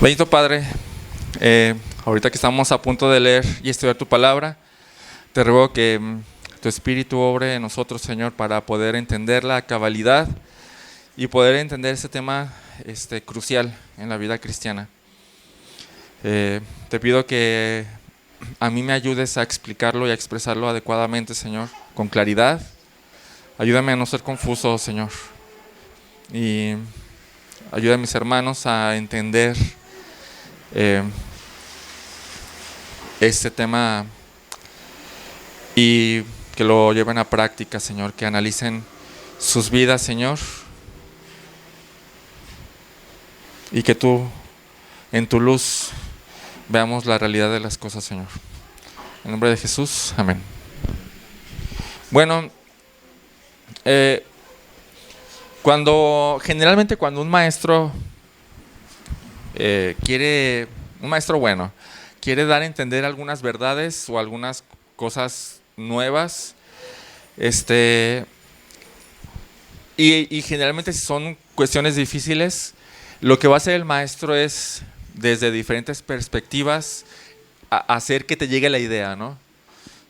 Bendito Padre, ahorita que estamos a punto de leer y estudiar tu palabra, te ruego que tu Espíritu obre en nosotros, Señor, para poder entenderla a cabalidad y poder entender este tema crucial en la vida cristiana. Te pido que a mí me ayudes a explicarlo y a expresarlo adecuadamente, Señor, con claridad. Ayúdame a no ser confuso, Señor, y ayuda a mis hermanos a entender este tema y que lo lleven a práctica, Señor, que analicen sus vidas, Señor, y que tú, en tu luz, veamos la realidad de las cosas, Señor. En nombre de Jesús, amén. Bueno, generalmente cuando un maestro un maestro bueno, quiere dar a entender algunas verdades o algunas cosas nuevas, y generalmente si son cuestiones difíciles, lo que va a hacer el maestro es, desde diferentes perspectivas, hacer que te llegue la idea, ¿no?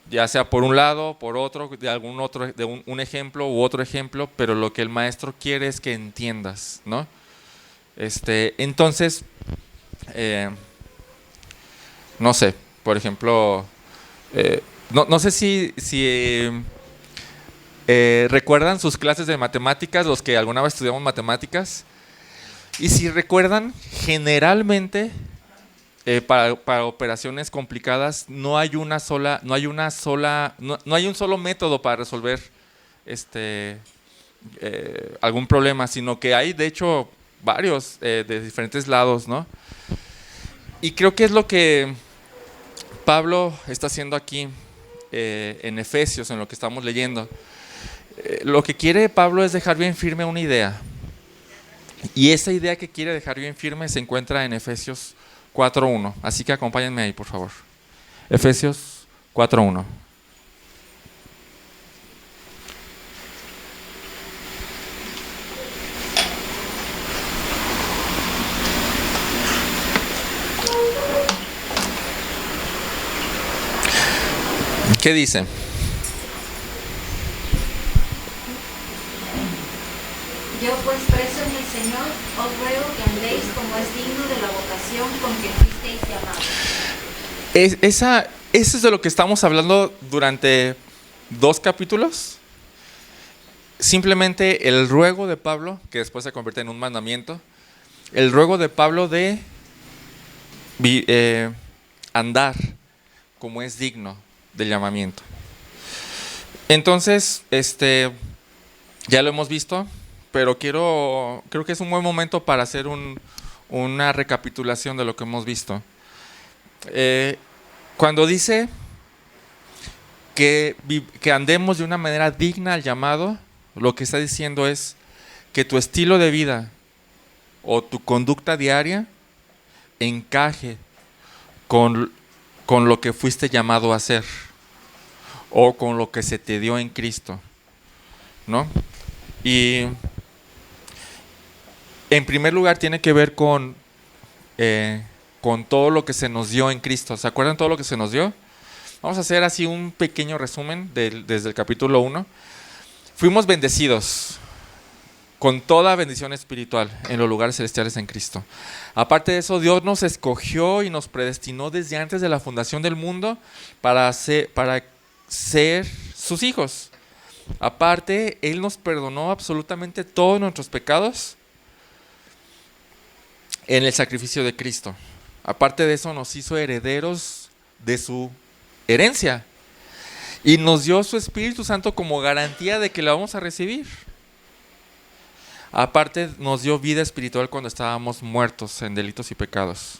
Ya sea por un lado, por otro, de un ejemplo u otro ejemplo, pero lo que el maestro quiere es que entiendas, ¿no? Entonces, no sé, por ejemplo, no sé si recuerdan sus clases de matemáticas, los que alguna vez estudiamos matemáticas, y si recuerdan, generalmente para operaciones complicadas no hay un solo método para resolver algún problema, sino que hay de hecho varios de diferentes lados, ¿no? Y creo que es lo que Pablo está haciendo aquí en Efesios, en lo que estamos leyendo. Lo que quiere Pablo es dejar bien firme una idea. Y esa idea que quiere dejar bien firme se encuentra en Efesios 4.1. Así que acompáñenme ahí, por favor. Efesios 4.1. ¿Qué dice? Yo pues preso en el Señor, os ruego que andéis como es digno de la vocación con que fuisteis llamados. Eso es de lo que estamos hablando durante 2 capítulos. Simplemente el ruego de Pablo, que después se convierte en un mandamiento, el ruego de Pablo de andar como es digno del llamamiento. Entonces, ya lo hemos visto, pero creo que es un buen momento para hacer una recapitulación de lo que hemos visto. Cuando dice que andemos de una manera digna al llamado, lo que está diciendo es que tu estilo de vida o tu conducta diaria encaje con lo que fuiste llamado a hacer o con lo que se te dio en Cristo, ¿no? Y en primer lugar tiene que ver con todo lo que se nos dio en Cristo. ¿Se acuerdan todo lo que se nos dio? Vamos a hacer así un pequeño resumen desde el capítulo 1. Fuimos bendecidos con toda bendición espiritual en los lugares celestiales en Cristo. Aparte de eso, Dios nos escogió y nos predestinó desde antes de la fundación del mundo para ser sus hijos. Aparte, Él nos perdonó absolutamente todos nuestros pecados en el sacrificio de Cristo. Aparte de eso, nos hizo herederos de su herencia y nos dio su Espíritu Santo como garantía de que la vamos a recibir. Aparte, nos dio vida espiritual cuando estábamos muertos en delitos y pecados.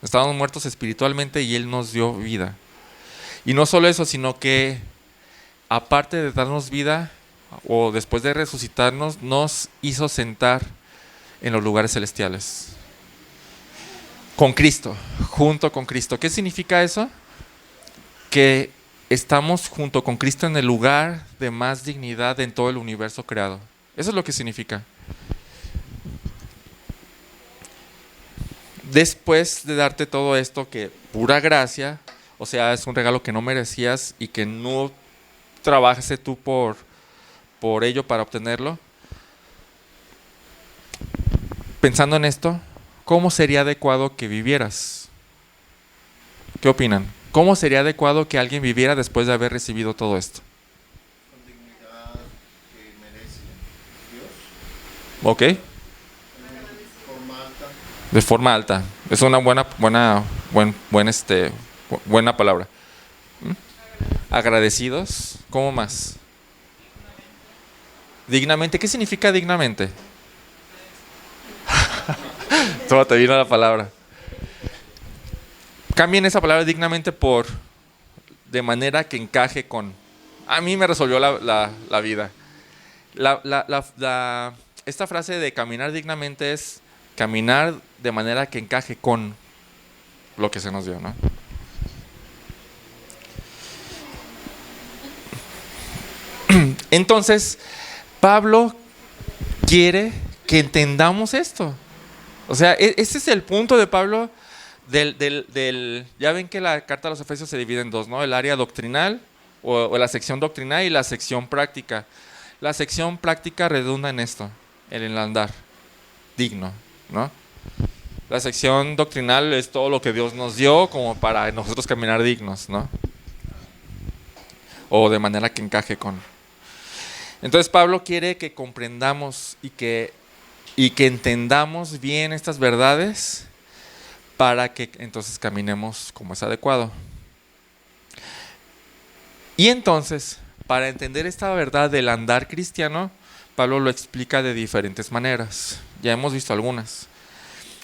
Estábamos muertos espiritualmente y Él nos dio vida. Y no solo eso, sino que aparte de darnos vida, o después de resucitarnos, nos hizo sentar en los lugares celestiales. Con Cristo, junto con Cristo. ¿Qué significa eso? Que estamos junto con Cristo en el lugar de más dignidad en todo el universo creado. Eso es lo que significa. después de darte todo esto, que pura gracia, o sea, es un regalo que no merecías y que no trabajaste tú por ello para obtenerlo. Pensando en esto, ¿cómo sería adecuado que vivieras? ¿Qué opinan? ¿Cómo sería adecuado que alguien viviera después de haber recibido todo esto? Con dignidad que merece Dios, ¿Ok? forma alta, De forma alta. Es una buena palabra. ¿Mm? Agradecidos. ¿Cómo más? Dignamente. ¿Qué significa dignamente? Todo te vino la palabra. Cambien esa palabra dignamente por de manera que encaje con. A mí me resolvió la vida. Esta frase de caminar dignamente es caminar de manera que encaje con lo que se nos dio, ¿no? Entonces, Pablo quiere que entendamos esto. O sea, ese es el punto de Pablo ya ven que la carta a los Efesios se divide en dos, ¿no? El área doctrinal o la sección doctrinal y la sección práctica. La sección práctica redunda en esto, en el andar digno, ¿no? La sección doctrinal es todo lo que Dios nos dio como para nosotros caminar dignos, ¿no? O de manera que encaje con. Entonces Pablo quiere que comprendamos y que entendamos bien estas verdades para que entonces caminemos como es adecuado. Y entonces, para entender esta verdad del andar cristiano, Pablo lo explica de diferentes maneras. Ya hemos visto algunas.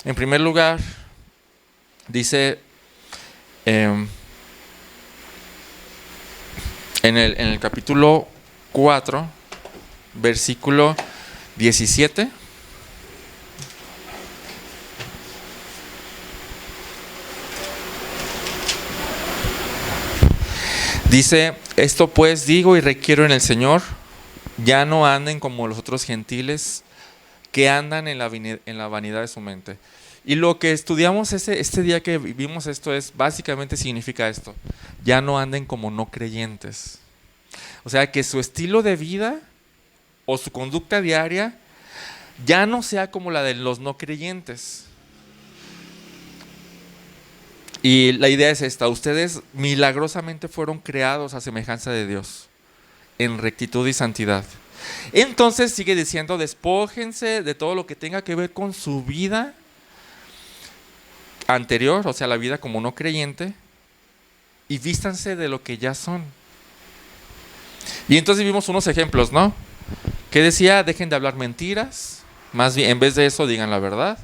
En primer lugar, dice en el capítulo 4, versículo 17. Dice, esto pues digo y requiero en el Señor, ya no anden como los otros gentiles que andan en la vanidad de su mente. Y lo que estudiamos este día que vimos esto básicamente significa esto, ya no anden como no creyentes. O sea, que su estilo de vida o su conducta diaria ya no sea como la de los no creyentes. Y la idea es esta, ustedes milagrosamente fueron creados a semejanza de Dios, en rectitud y santidad. Entonces sigue diciendo, despójense de todo lo que tenga que ver con su vida anterior, o sea, la vida como no creyente, y vístanse de lo que ya son. Y entonces vimos unos ejemplos, ¿no? Que decía, dejen de hablar mentiras, más bien, en vez de eso digan la verdad.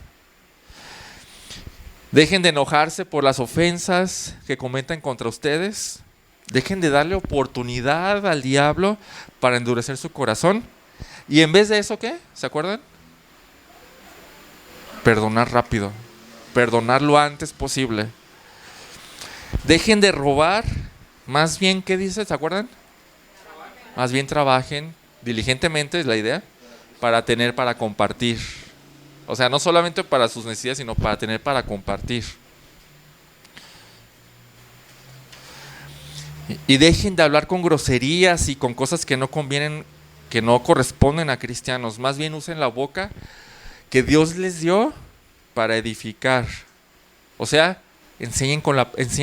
Dejen de enojarse por las ofensas que cometen contra ustedes. Dejen de darle oportunidad al diablo para endurecer su corazón. Y en vez de eso, ¿qué? ¿Se acuerdan? Perdonar rápido. Perdonar lo antes posible. Dejen de robar. Más bien, ¿qué dice? ¿Se acuerdan? Más bien trabajen diligentemente, es la idea, para tener para compartir. O sea, no solamente para sus necesidades, sino para tener para compartir. Y dejen de hablar con groserías y con cosas que no convienen, que no corresponden a cristianos. Más bien usen la boca que Dios les dio para edificar. O sea, enseñen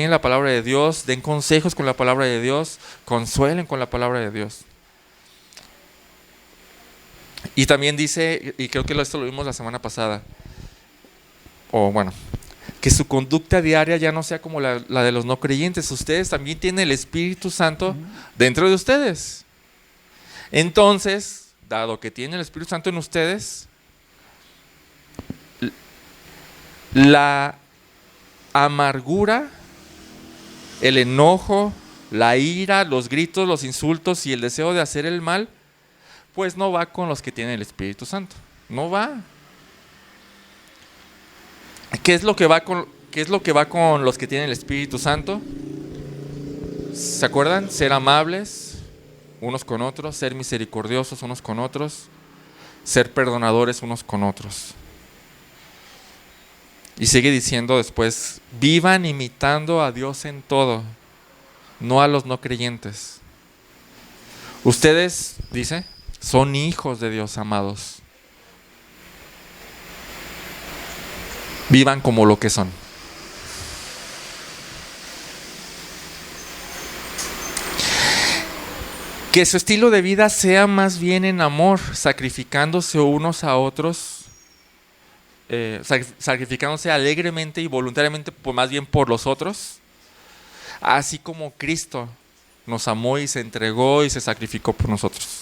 la palabra de Dios, den consejos con la palabra de Dios, consuelen con la palabra de Dios. Y también dice, y creo que esto lo vimos la semana pasada, que su conducta diaria ya no sea como la de los no creyentes. Ustedes también tienen el Espíritu Santo dentro de ustedes. Entonces, dado que tienen el Espíritu Santo en ustedes, la amargura, el enojo, la ira, los gritos, los insultos y el deseo de hacer el mal, pues no va con los que tienen el Espíritu Santo. No va. ¿Qué es lo que va con los que tienen el Espíritu Santo? ¿Se acuerdan? Ser amables unos con otros, ser misericordiosos unos con otros, ser perdonadores unos con otros. Y sigue diciendo después, vivan imitando a Dios en todo, no a los no creyentes. Ustedes, dice, son hijos de Dios, amados. Vivan como lo que son. Que su estilo de vida sea más bien en amor, sacrificándose unos a otros, sacrificándose alegremente y voluntariamente, pues más bien por los otros, así como Cristo nos amó y se entregó y se sacrificó por nosotros.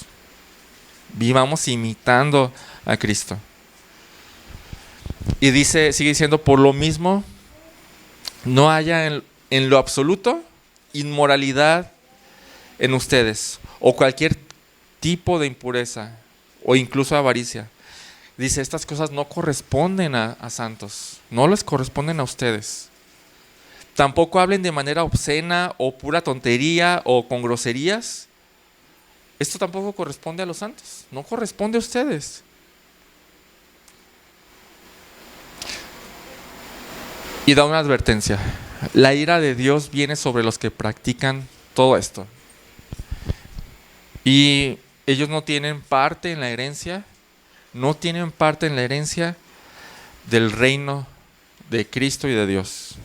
Vivamos imitando a Cristo. Y dice, sigue diciendo, por lo mismo, no haya en lo absoluto inmoralidad en ustedes, o cualquier tipo de impureza, o incluso avaricia. Dice, estas cosas no corresponden a santos, no les corresponden a ustedes. Tampoco hablen de manera obscena, o pura tontería, o con groserías. Esto tampoco corresponde a los santos, no corresponde a ustedes. Y da una advertencia. La ira de Dios viene sobre los que practican todo esto. Y ellos no tienen parte en la herencia, no tienen parte en la herencia del reino de Cristo y de Dios.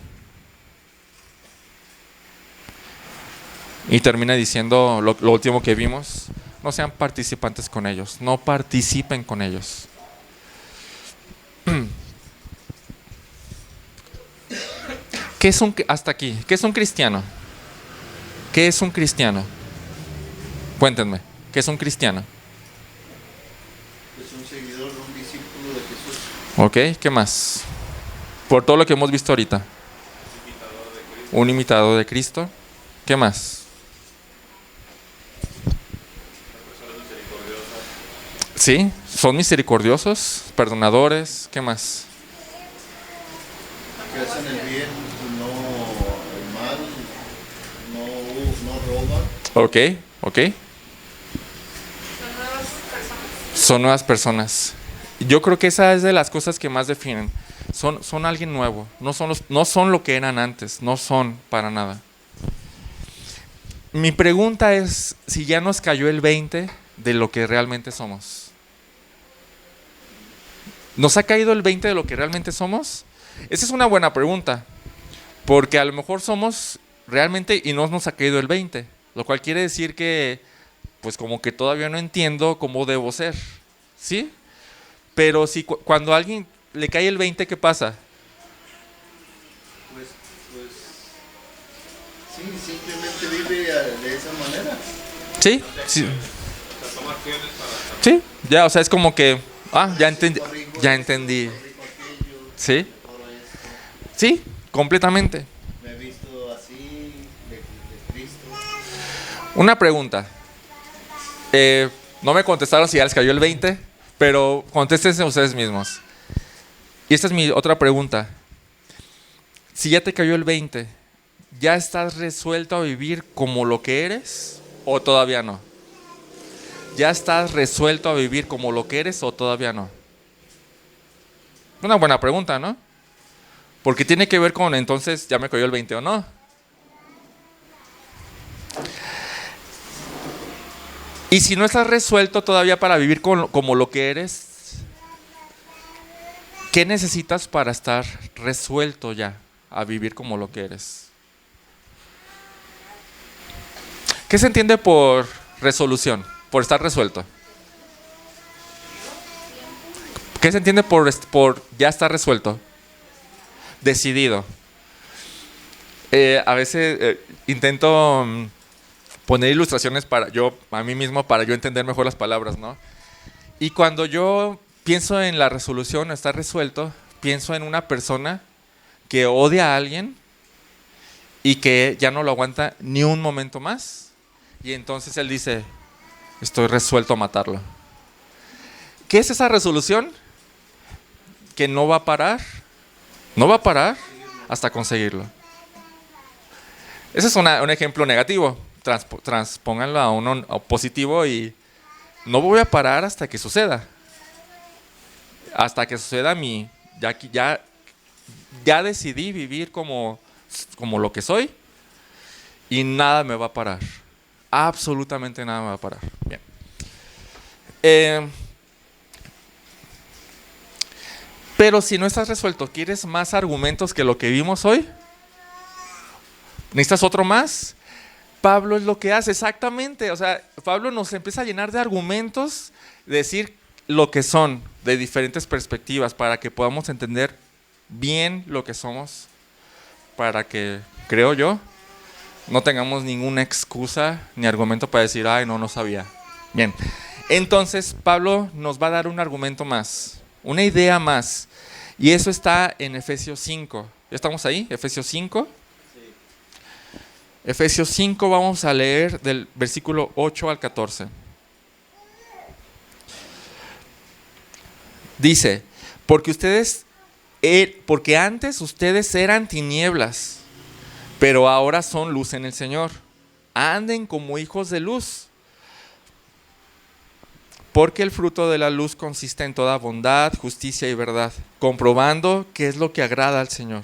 Y termina diciendo lo último que vimos, no sean participantes con ellos, no participen con ellos. Hasta aquí, ¿qué es un cristiano? ¿Qué es un cristiano? Cuéntenme, ¿qué es un cristiano? Es un seguidor, un discípulo de Jesús. Ok, ¿qué más? Por todo lo que hemos visto ahorita. Un imitador de Cristo. ¿Qué más? Sí, son misericordiosos, perdonadores. ¿Qué más? Que hacen el bien, no el mal, no roban. Ok. Son nuevas personas. Yo creo que esa es de las cosas que más definen. Son alguien nuevo. No son lo que eran antes. No son para nada. Mi pregunta es si ya nos cayó el 20 de lo que realmente somos. ¿Nos ha caído el 20 de lo que realmente somos? Esa es una buena pregunta. Porque a lo mejor somos realmente y no nos ha caído el 20. Lo cual quiere decir que pues como que todavía no entiendo cómo debo ser, ¿sí? Pero si cuando a alguien le cae el 20, ¿qué pasa? Pues sí, simplemente vive de esa manera. ¿Sí? Sí, ya, o sea, es como que, ya entendí. ¿Sí? Sí, completamente. Me he visto así, de Cristo. Una pregunta. No me contestaron si ya les cayó el 20, pero contéstense ustedes mismos. Y esta es mi otra pregunta. Si ya te cayó el 20, ¿ya estás resuelto a vivir como lo que eres o todavía no? ¿Ya estás resuelto a vivir como lo que eres o todavía no? Una buena pregunta, ¿no? Porque tiene que ver con entonces, ¿ya me cayó el 20 o no? Y si no estás resuelto todavía para vivir como lo que eres, ¿qué necesitas para estar resuelto ya a vivir como lo que eres? ¿Qué se entiende por resolución? Por estar resuelto. ¿Qué se entiende por ya estar resuelto? Decidido. A veces intento poner ilustraciones a mí mismo para yo entender mejor las palabras, ¿no? Y cuando yo pienso en la resolución, estar resuelto, pienso en una persona que odia a alguien y que ya no lo aguanta ni un momento más. Y entonces él dice, estoy resuelto a matarlo. ¿Qué es esa resolución? Que no va a parar hasta conseguirlo. Ese es un ejemplo negativo. Transpónganlo a uno positivo y no voy a parar hasta que suceda. Hasta que suceda ya ya decidí vivir como lo que soy y nada me va a parar. Absolutamente nada me va a parar. Bien. Pero si no estás resuelto, ¿quieres más argumentos que lo que vimos hoy? ¿Necesitas otro más? Pablo es lo que hace, exactamente. O sea, Pablo nos empieza a llenar de argumentos, de decir lo que son, de diferentes perspectivas, para que podamos entender bien lo que somos, para que, creo yo, no tengamos ninguna excusa ni argumento para decir, ay, no sabía. Bien, entonces Pablo nos va a dar un argumento más, una idea más, y eso está en Efesios 5. ¿Ya estamos ahí? Efesios 5. Efesios 5 vamos a leer del versículo 8 al 14. Dice, porque antes ustedes eran tinieblas, pero ahora son luz en el Señor. Anden como hijos de luz, porque el fruto de la luz consiste en toda bondad, justicia y verdad, comprobando qué es lo que agrada al Señor.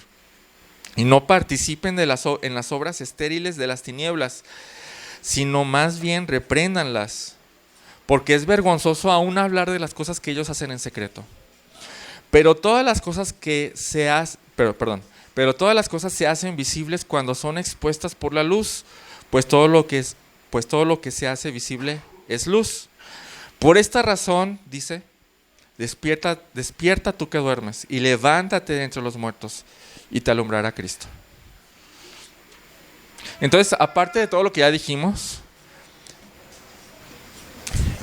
Y no participen en las obras estériles de las tinieblas, sino más bien repréndanlas, porque es vergonzoso aún hablar de las cosas que ellos hacen en secreto. Pero todas las cosas se hacen visibles cuando son expuestas por la luz, pues todo lo que se hace visible es luz. Por esta razón, dice, despierta tú que duermes y levántate de entre los muertos y te alumbrará Cristo. Entonces, aparte de todo lo que ya dijimos,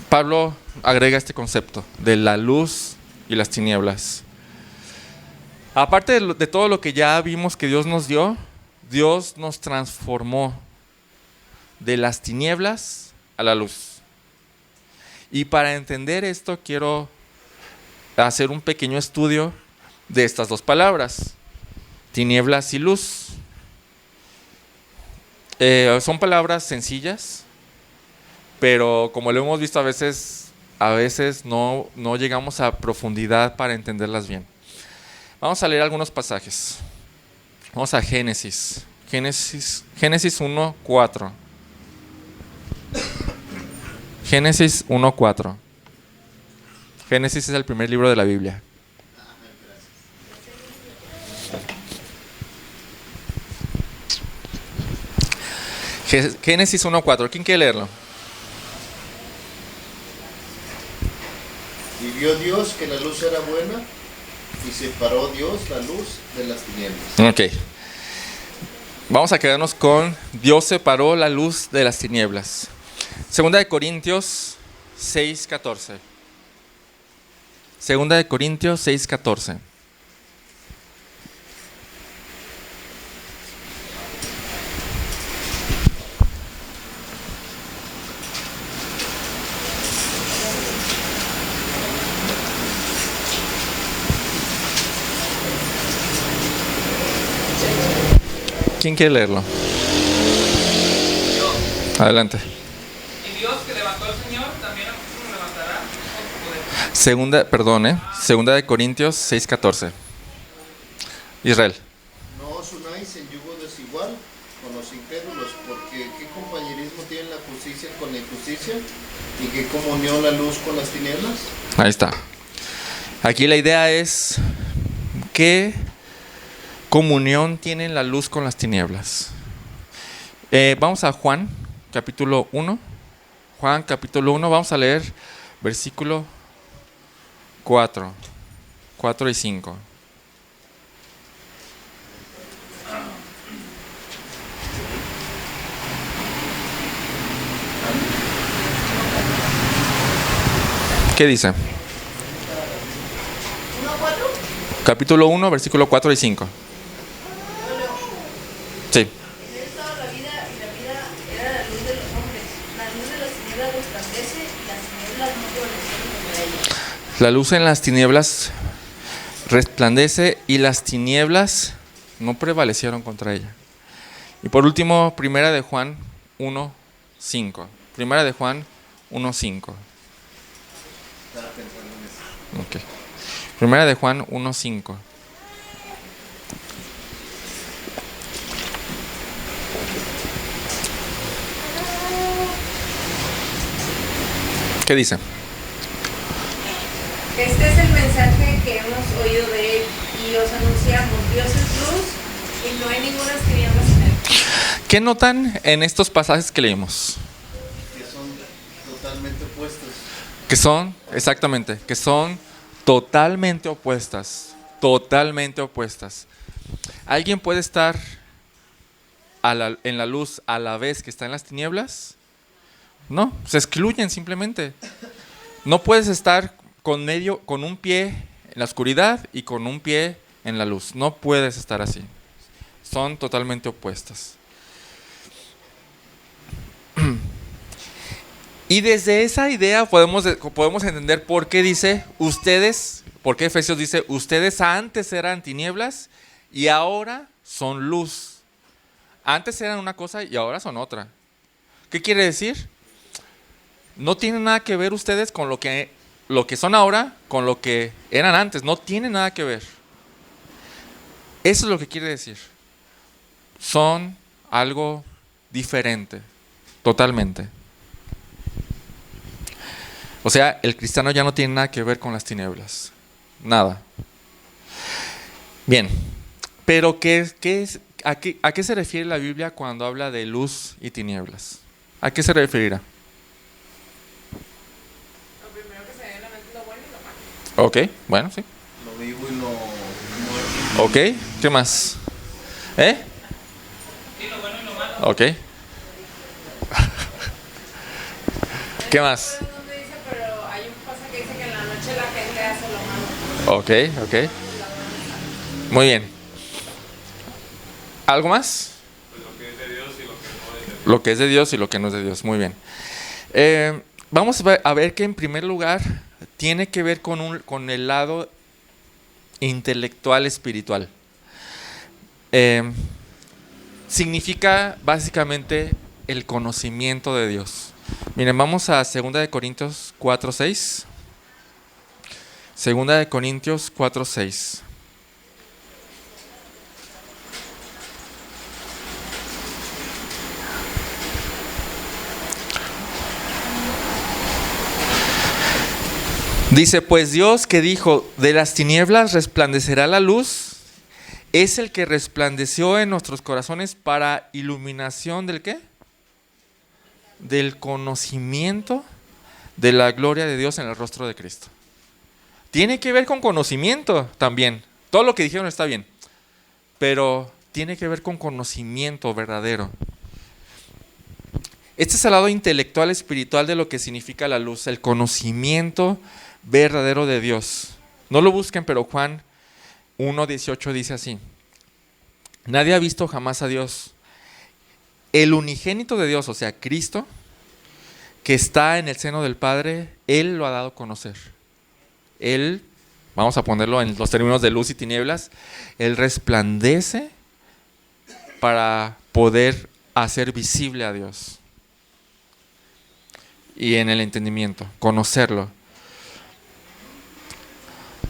Pablo agrega este concepto de la luz y las tinieblas. Aparte de todo lo que ya vimos que Dios nos dio, Dios nos transformó de las tinieblas a la luz. Y para entender esto quiero hacer un pequeño estudio de estas dos palabras, tinieblas y luz. Son palabras sencillas, pero como lo hemos visto a veces no llegamos a profundidad para entenderlas bien. Vamos a leer algunos pasajes. Vamos a Génesis 1:4. Génesis 1:4. Génesis es el primer libro de la Biblia. Génesis 1:4. ¿Quién quiere leerlo? Y vio Dios que la luz era buena, y separó Dios la luz de las tinieblas. Ok. Vamos a quedarnos con Dios separó la luz de las tinieblas. Segunda de Corintios 6:14. Segunda de Corintios 6:14. ¿Quién quiere leerlo? Adelante. Y Dios que levantó al Señor, también a nosotros nos levantará con su poder. Segunda de Corintios 6:14. Israel. No os unáis en yugo desigual con los incrédulos, porque ¿qué compañerismo tiene la justicia con la injusticia? ¿Y qué comunión la luz con las tinieblas? Ahí está. Aquí la idea es ¿qué comunión tiene la luz con las tinieblas? Vamos a Juan, capítulo 1. Juan, capítulo 1, vamos a leer versículo 4 y 5. ¿Qué dice? Capítulo 1, versículo 4 y 5. Sí. En él estaba la vida, y la vida era la luz de los hombres. La luz de las tinieblas resplandece, y las tinieblas no prevalecieron contra ella. La luz en las tinieblas resplandece y las tinieblas no prevalecieron contra ella. Y por último, Primera de Juan 1:5. Primera de Juan 1:5. Estaba pensando en eso. Okay. Primera de Juan 1:5. ¿Qué dice? Este es el mensaje que hemos oído de él y os anunciamos. Dios es luz y no hay ninguna tinieblas en él. ¿Qué notan en estos pasajes que leímos? Que son totalmente opuestos. Que son, exactamente, que son totalmente opuestas. Totalmente opuestas. ¿Alguien puede estar en la luz a la vez que está en las tinieblas? No, se excluyen simplemente. No puedes estar con un pie en la oscuridad y con un pie en la luz. No puedes estar así. Son totalmente opuestas. Y desde esa idea podemos entender por qué dice ustedes, por qué Efesios dice ustedes antes eran tinieblas y ahora son luz. Antes eran una cosa y ahora son otra. ¿Qué quiere decir? No tienen nada que ver ustedes con lo que son ahora, con lo que eran antes. No tienen nada que ver. Eso es lo que quiere decir. Son algo diferente, totalmente. O sea, el cristiano ya no tiene nada que ver con las tinieblas. Nada. Bien, pero ¿a qué se refiere la Biblia cuando habla de luz y tinieblas? ¿A qué se referirá? Lo primero que se ve en la mente es lo bueno y lo malo. Ok, bueno, sí. Lo vivo y lo muerto. Ok, ¿qué más? Sí, lo bueno y lo malo. Ok. ¿Qué más? No sé dónde dice, pero hay un pasaje que dice que en la noche la gente hace lo malo. Ok. Muy bien. ¿Algo más? Lo que es de Dios y lo que no es de Dios. Lo que es de Dios y lo que no es de Dios. Muy bien. Vamos a ver que en primer lugar tiene que ver con el lado intelectual espiritual. Significa básicamente el conocimiento de Dios. Miren, vamos a 2 de Corintios 4:6. 2 de Corintios 4:6. Dice, pues Dios que dijo, de las tinieblas resplandecerá la luz, es el que resplandeció en nuestros corazones para iluminación ¿del qué? Del conocimiento de la gloria de Dios en el rostro de Cristo. Tiene que ver con conocimiento también. Todo lo que dijeron está bien, pero tiene que ver con conocimiento verdadero. Este es el lado intelectual espiritual de lo que significa la luz, el conocimiento verdadero de Dios. No lo busquen, pero Juan 1:18 dice así: nadie ha visto jamás a Dios. El unigénito de Dios, o sea, Cristo, que está en el seno del Padre, Él lo ha dado a conocer. Él, vamos a ponerlo en los términos de luz y tinieblas, Él resplandece para poder hacer visible a Dios. Y en el entendimiento, conocerlo.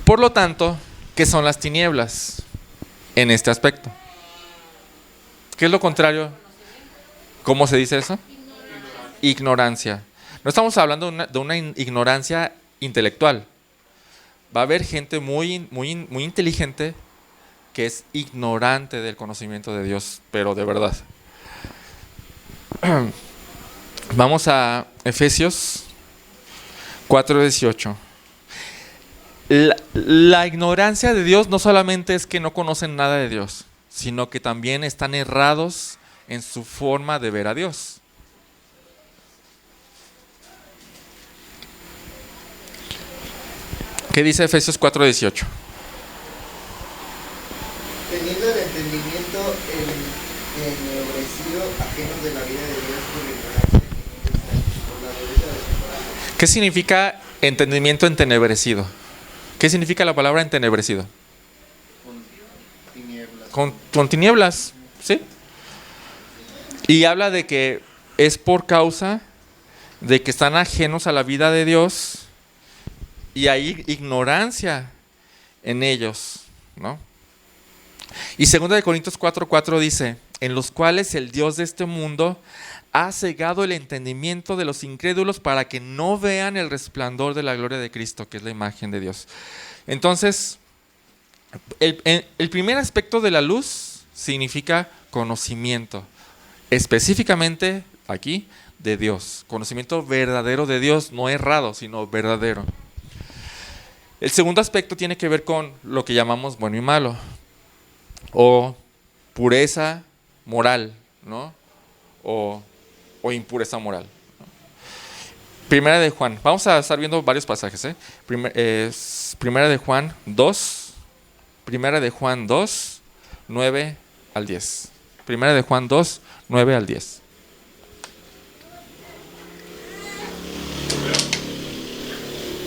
Por lo tanto, ¿qué son las tinieblas en este aspecto? ¿Qué es lo contrario? ¿Cómo se dice eso? Ignorancia. No estamos hablando de una ignorancia intelectual. Va a haber gente muy inteligente que es ignorante del conocimiento de Dios, pero de verdad. Vamos a Efesios 4:18. La ignorancia de Dios no solamente es que no conocen nada de Dios, sino que también están errados en su forma de ver a Dios. ¿Qué dice Efesios 4:18? Teniendo el entendimiento ennegrecido, ajeno de la vida de Dios por la ignorancia y por la dureza de su corazón. ¿Qué significa entendimiento entenebrecido? ¿Qué significa la palabra entenebrecido? Con tinieblas. Con tinieblas, ¿sí? Y habla de que es por causa de que están ajenos a la vida de Dios y hay ignorancia en ellos, ¿no? Y 2 Corintios 4:4 dice, en los cuales el Dios de este mundo ha cegado el entendimiento de los incrédulos para que no vean el resplandor de la gloria de Cristo, que es la imagen de Dios. Entonces, el primer aspecto de la luz significa conocimiento, específicamente aquí de Dios, conocimiento verdadero de Dios, no errado, sino verdadero. El segundo aspecto tiene que ver con lo que llamamos bueno y malo, o pureza moral, ¿no? O impureza moral, ¿no? Primera de Juan, vamos a estar viendo varios pasajes, ¿eh? Primera de Juan 2, 9 al 10. Primera de Juan 2, 9 al 10.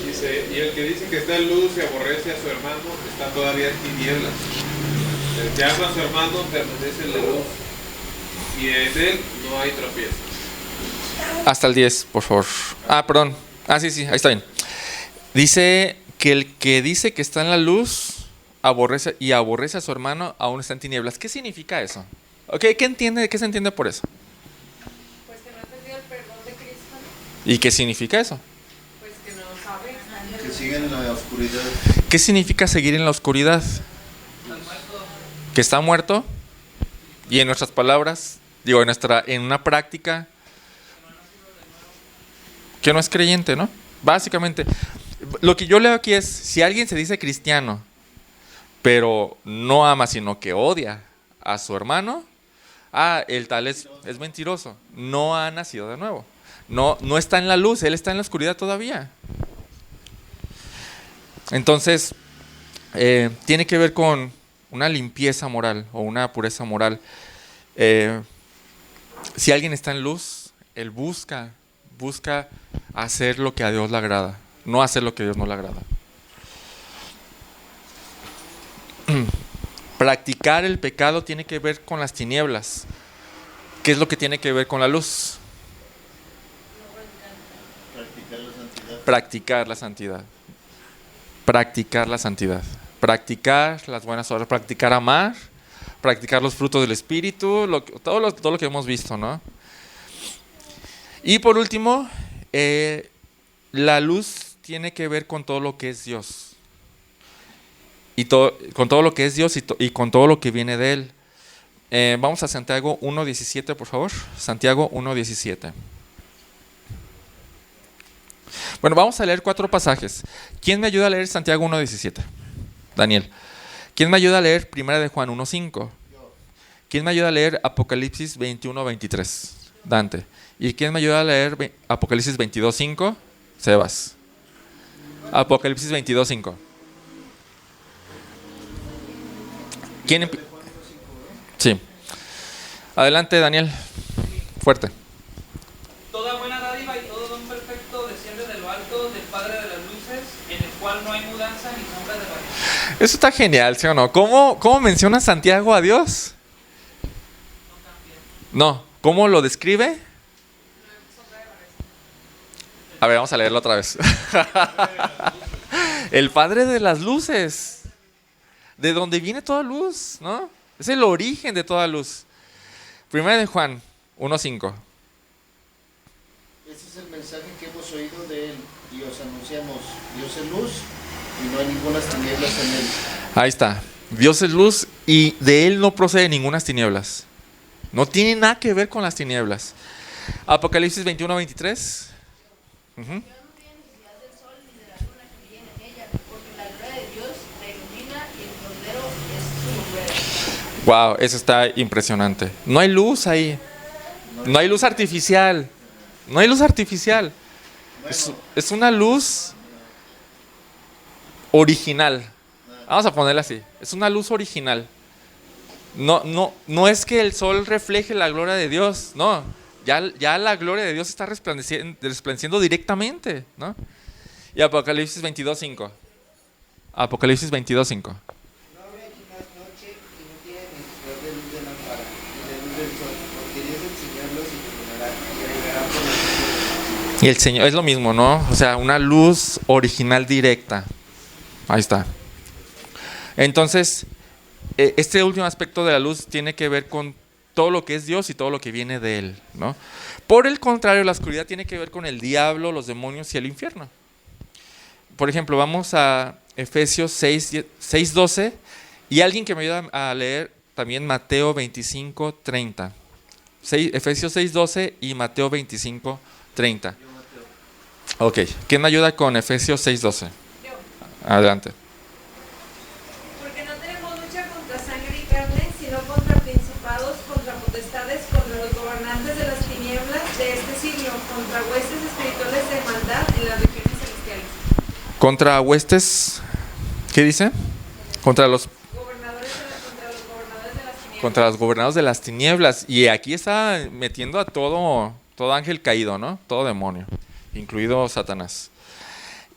Dice, y el que dice que está en luz y aborrece a su hermano, está todavía en tinieblas. El que ama a su hermano permanece en la luz, y en él no hay tropiezo. Hasta el 10, por favor. Perdón. Sí, ahí está bien. Dice que el que dice que está en la luz aborrece a su hermano, aún está en tinieblas. ¿Qué significa eso? Okay, ¿qué se entiende por eso? Pues que no ha entendido el perdón de Cristo. ¿Y qué significa eso? Pues que no sabe. Que siguen en la oscuridad. ¿Qué significa seguir en la oscuridad? Que está muerto. Y en nuestras palabras, en una práctica, que no es creyente, ¿no? Básicamente, lo que yo leo aquí es, si alguien se dice cristiano, pero no ama, sino que odia a su hermano, el tal es mentiroso, no ha nacido de nuevo, no está en la luz, él está en la oscuridad todavía. Entonces, tiene que ver con una limpieza moral o una pureza moral. Si alguien está en luz, él busca hacer lo que a Dios le agrada, no hacer lo que a Dios no le agrada. Practicar el pecado tiene que ver con las tinieblas. ¿Qué es lo que tiene que ver con la luz? Practicar la santidad. Practicar las buenas obras, practicar amar, practicar los frutos del Espíritu, todo lo que hemos visto, ¿no? Y por último, la luz tiene que ver con todo lo que es Dios. Con todo lo que es Dios y con todo lo que viene de Él. Vamos a Santiago 1:17, por favor. Santiago 1:17. Bueno, vamos a leer 4 pasajes. ¿Quién me ayuda a leer Santiago 1:17? Daniel. ¿Quién me ayuda a leer 1 de Juan 1:5? ¿Quién me ayuda a leer Apocalipsis 21:23? Dante. ¿Y quién me ayuda a leer Apocalipsis 22:5? Sebas. Apocalipsis 22:5. ¿Quién Sí. Adelante, Daniel. Fuerte. Toda buena dádiva y todo don perfecto desciende de lo alto del Padre de las luces, en el cual no hay mudanza ni sombra de variación. Eso está genial, ¿sí o no? ¿Cómo menciona Santiago a Dios? No. ¿Cómo lo describe? A ver, vamos a leerlo otra vez. El Padre de las luces. De donde viene toda luz, ¿no? Es el origen de toda luz. 1 de Juan 1:5. Ese es el mensaje que hemos oído de Él y os anunciamos. Dios es luz y no hay ninguna tinieblas en Él. Ahí está. Dios es luz y de Él no procede ninguna tinieblas. No tiene nada que ver con las tinieblas. Apocalipsis 21:23. Uh-huh. Wow, eso está impresionante. No hay luz ahí. No hay luz artificial. No hay luz artificial. Es una luz original. Vamos a ponerla así. Es una luz original. No es que el sol refleje la gloria de Dios. No. Ya la gloria de Dios está resplandeciendo directamente, ¿no? Y Apocalipsis 22:5. Apocalipsis 22:5. Y el Señor, es lo mismo, ¿no? O sea, una luz original directa. Ahí está. Entonces, este último aspecto de la luz tiene que ver con todo lo que es Dios y todo lo que viene de Él, ¿no? Por el contrario, la oscuridad tiene que ver con el diablo, los demonios y el infierno. Por ejemplo, vamos a Efesios 6:12 y alguien que me ayuda a leer también Mateo 25:30. Efesios 6:12 y Mateo 25:30. Ok, ¿quién me ayuda con Efesios 6:12? Adelante. Porque no tenemos lucha contra sangre y carne, sino contra principados, contra potestades, contra los gobernantes de las tinieblas de este siglo, contra huestes espirituales de maldad en las regiones celestiales. Contra huestes, ¿qué dice? Contra los Gobernadores contra los gobernadores de las tinieblas. contra los gobernados de las tinieblas. Y aquí está metiendo a todo ángel caído, ¿no? Todo demonio, incluido Satanás.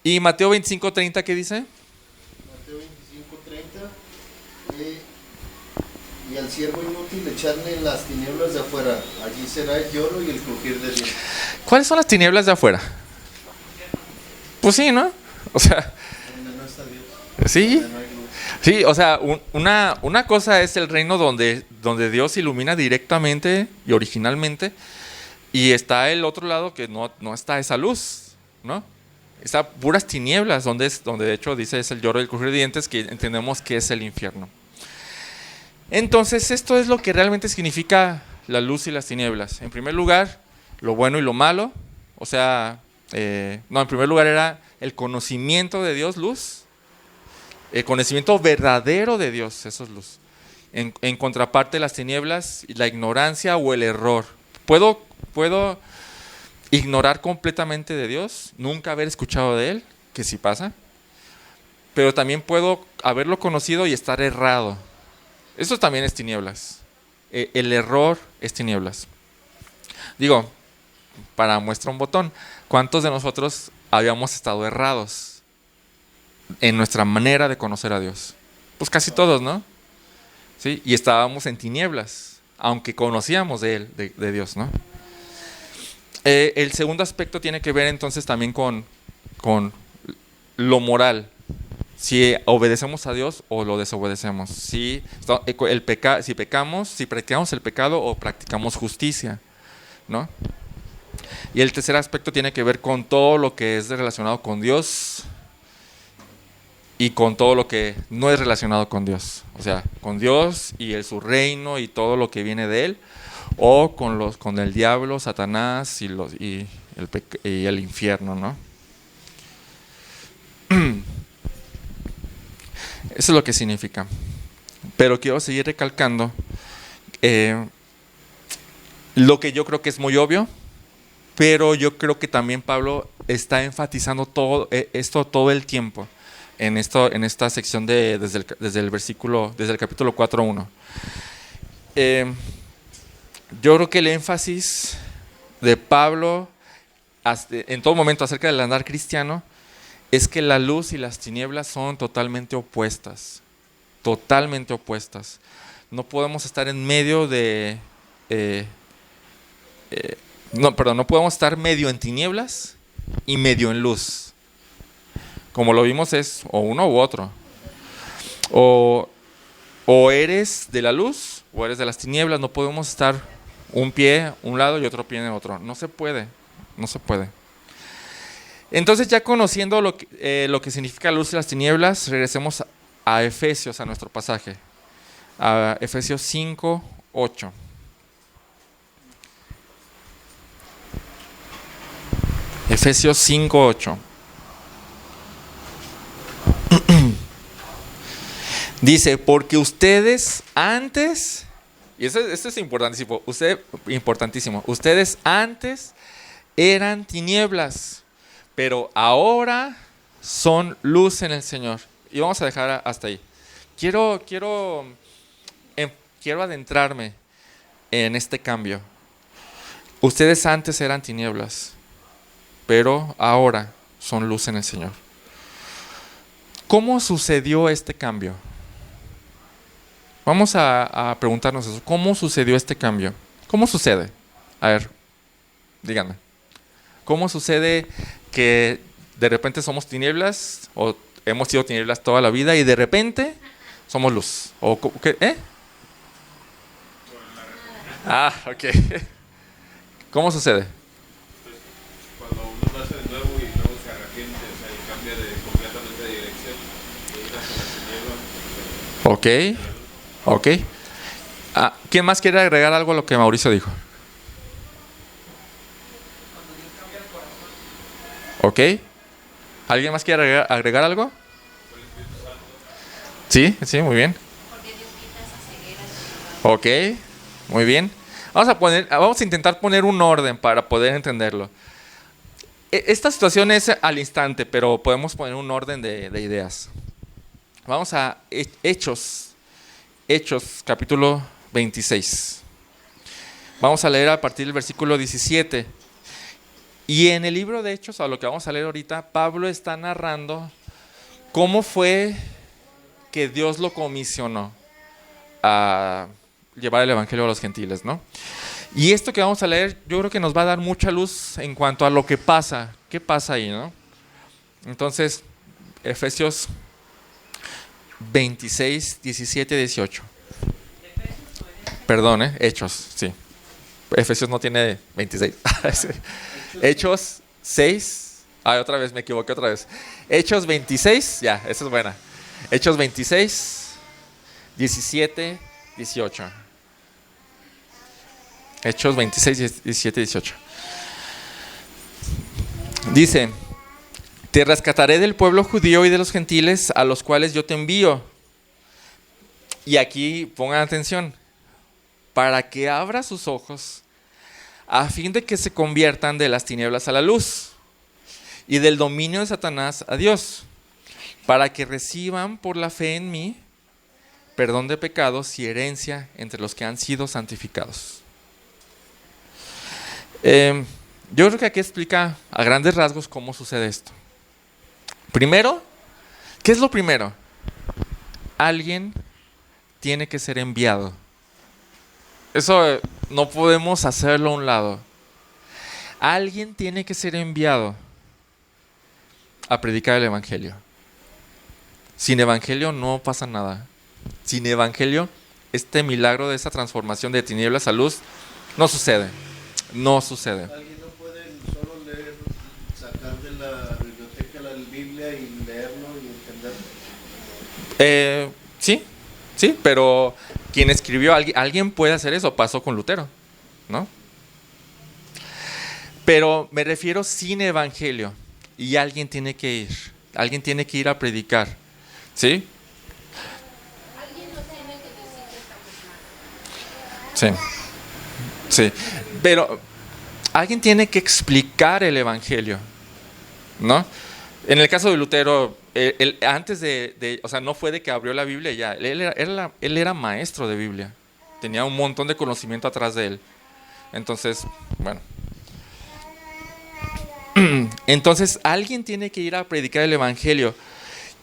¿Y Mateo 25:30 qué dice? Mateo 25:30. Y al siervo inútil echarle en las tinieblas de afuera. Allí será el lloro y el crujir de dientes. ¿Cuáles son las tinieblas de afuera? Pues sí, ¿no? O sea, Donde no está Dios. sí. Donde no hay luz. Sí, o sea, una cosa es el reino donde Dios ilumina directamente y originalmente, y está el otro lado que no está esa luz, ¿no? Está puras tinieblas, donde de hecho dice es el lloro y el crujir de dientes, que entendemos que es el infierno. Entonces, esto es lo que realmente significa la luz y las tinieblas. En primer lugar, lo bueno y lo malo, o sea, en primer lugar era el conocimiento de Dios, luz. El conocimiento verdadero de Dios, eso es luz. En contraparte, las tinieblas, la ignorancia o el error. Puedo ignorar completamente de Dios, nunca haber escuchado de Él, que sí pasa, pero también puedo haberlo conocido y estar errado. Eso también es tinieblas. El error es tinieblas. Digo, para muestra un botón, ¿cuántos de nosotros habíamos estado errados en nuestra manera de conocer a Dios? Pues casi todos, ¿no? ¿Sí? Y estábamos en tinieblas, aunque conocíamos de Él, de Dios, ¿no? El segundo aspecto tiene que ver entonces también con lo moral. Si obedecemos a Dios o lo desobedecemos. Si pecamos, si practicamos el pecado o practicamos justicia, ¿no? Y el tercer aspecto tiene que ver con todo lo que es relacionado con Dios y con todo lo que no es relacionado con Dios. O sea, con Dios y su reino y todo lo que viene de Él, o con el diablo, Satanás y el infierno, ¿no? Eso es lo que significa. Pero quiero seguir recalcando lo que yo creo que es muy obvio, pero yo creo que también Pablo está enfatizando esto todo el tiempo en esta sección desde el capítulo 4:1. Yo creo que el énfasis de Pablo en todo momento acerca del andar cristiano es que la luz y las tinieblas son totalmente opuestas. Totalmente opuestas. No podemos estar en medio no podemos estar medio en tinieblas y medio en luz. Como lo vimos, es o uno u otro. O eres de la luz o eres de las tinieblas. No podemos estar un pie un lado y otro pie en el otro. No se puede. No se puede. Entonces, ya conociendo lo que significa luz y las tinieblas, regresemos a Efesios, a nuestro pasaje. A Efesios 5:8. Efesios 5:8. Dice, porque ustedes antes, y esto es importantísimo, ustedes antes eran tinieblas, pero ahora son luz en el Señor. Y vamos a dejar hasta ahí. Quiero adentrarme en este cambio. Ustedes antes eran tinieblas, pero ahora son luz en el Señor. ¿Cómo sucedió este cambio? Vamos a preguntarnos eso. ¿Cómo sucedió este cambio? ¿Cómo sucede? A ver, díganme. ¿Cómo sucede que de repente somos tinieblas o hemos sido tinieblas toda la vida y de repente somos luz. ¿Qué? Ah, ok. ¿Cómo sucede? Cuando uno nace de nuevo y luego se arrepiente, o sea, y cambia completamente de dirección, y nace la tiniebla. Ok. ¿Quién más quiere agregar algo a lo que Mauricio dijo? Ok. ¿Alguien más quiere agregar algo? Sí, muy bien. Ok, muy bien. Vamos a intentar poner un orden para poder entenderlo. Esta situación es al instante, pero podemos poner un orden de ideas. Vamos a Hechos capítulo 26. Vamos a leer a partir del versículo 17. Y en el libro de Hechos, a lo que vamos a leer ahorita, Pablo está narrando cómo fue que Dios lo comisionó a llevar el evangelio a los gentiles, ¿no? Y esto que vamos a leer, yo creo que nos va a dar mucha luz en cuanto a lo que pasa. ¿Qué pasa ahí, no? Entonces, Efesios 26, 17, 18. Perdón, Hechos, sí. Efesios no tiene 26. Hechos 6. Otra vez, me equivoqué otra vez. Hechos 26, ya, esa es buena. Hechos 26, 17, 18. Hechos 26, 17, 18. Dice: te rescataré del pueblo judío y de los gentiles a los cuales yo te envío. Y aquí pongan atención. Para que abra sus ojos, a fin de que se conviertan de las tinieblas a la luz y del dominio de Satanás a Dios, para que reciban por la fe en mí perdón de pecados y herencia entre los que han sido santificados. Yo creo que aquí explica a grandes rasgos cómo sucede esto. Primero, ¿qué es lo primero? Alguien tiene que ser enviado. Eso no podemos hacerlo a un lado. Alguien tiene que ser enviado a predicar el evangelio. Sin evangelio no pasa nada. Sin evangelio, este milagro de esa transformación de tinieblas a luz no sucede. No sucede. ¿Alguien no puede solo leer, sacar de la biblioteca la Biblia y leerlo y entenderlo? Sí, pero quien escribió, alguien puede hacer eso. Pasó con Lutero, ¿no? Pero me refiero sin evangelio. Y alguien tiene que ir. Alguien tiene que ir a predicar. ¿Sí? Alguien nos tiene que decir que estamos mal. Sí. Pero alguien tiene que explicar el evangelio, ¿no? En el caso de Lutero, antes o sea, no fue de que abrió la Biblia ya. Él era maestro de Biblia. Tenía un montón de conocimiento atrás de él. Entonces, bueno. Entonces, alguien tiene que ir a predicar el evangelio.